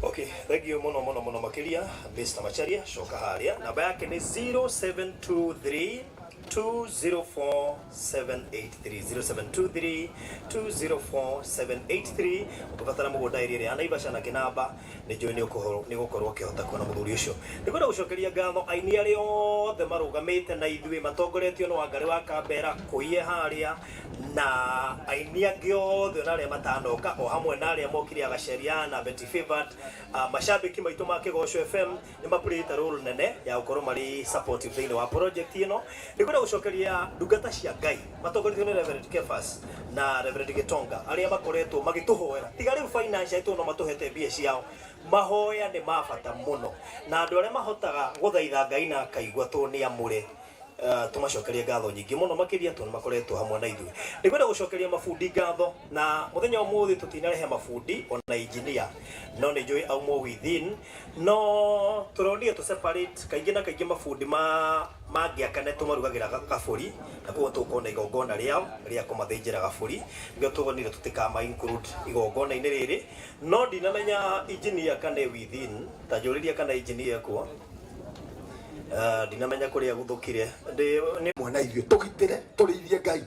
Okay, thank you muno makiria Mr. Macharia shoka haria. Namba yake ni 0723 204 783 0723 204 783. Ukibatara mugunda iri Naivasha na Kinamba ni join ni gukorwo kihota kuona muthuri ucio. Nigwenda gucokeria ngatho aini aria othe marugamite na ithui matongoretio no Wangari wa Kambera kuiye haria na aini angi othe na aria matanoka o hamwe na aria mokiri agaceria na Betty Favored. Mashabiki maitu ma Kigosho FM ni mapurita role nene ya gukorwo mari supportive thini wa project ino. Nigwenda gucokeria ndungata cia Ngai matongoretio ni Reverend Kefas na Reverend Gitonga aria makoretwo magituhoera tiga riu financial itu no matuhete mbia ciao mahoya ni mabata muno na andu aria mahotaga guthaitha Ngai na kaigwa tu ni amure tumacokeria ngatho nyingi muno makiria tu makoretwo hamwe na ithuĩ. Ndigwenda gucokeria mafundi ngatho na muthenya umuthi tutinarehe mafundi ona engineer no ni njui aumo within no turonire tu separate kaingi na kaingi mafundi mangiakane tumarugagira gaburi na kuo tukona igongona riao ria kumathĩnjĩra gaburi ndio tugonire tutikama include igongona-inĩ rĩrĩ no ndinamenya engineer kana within ta njũrĩria kana engineer kuo dinamenya kuria guthukire ni mwana ithuĩ tugitire turithie Ngai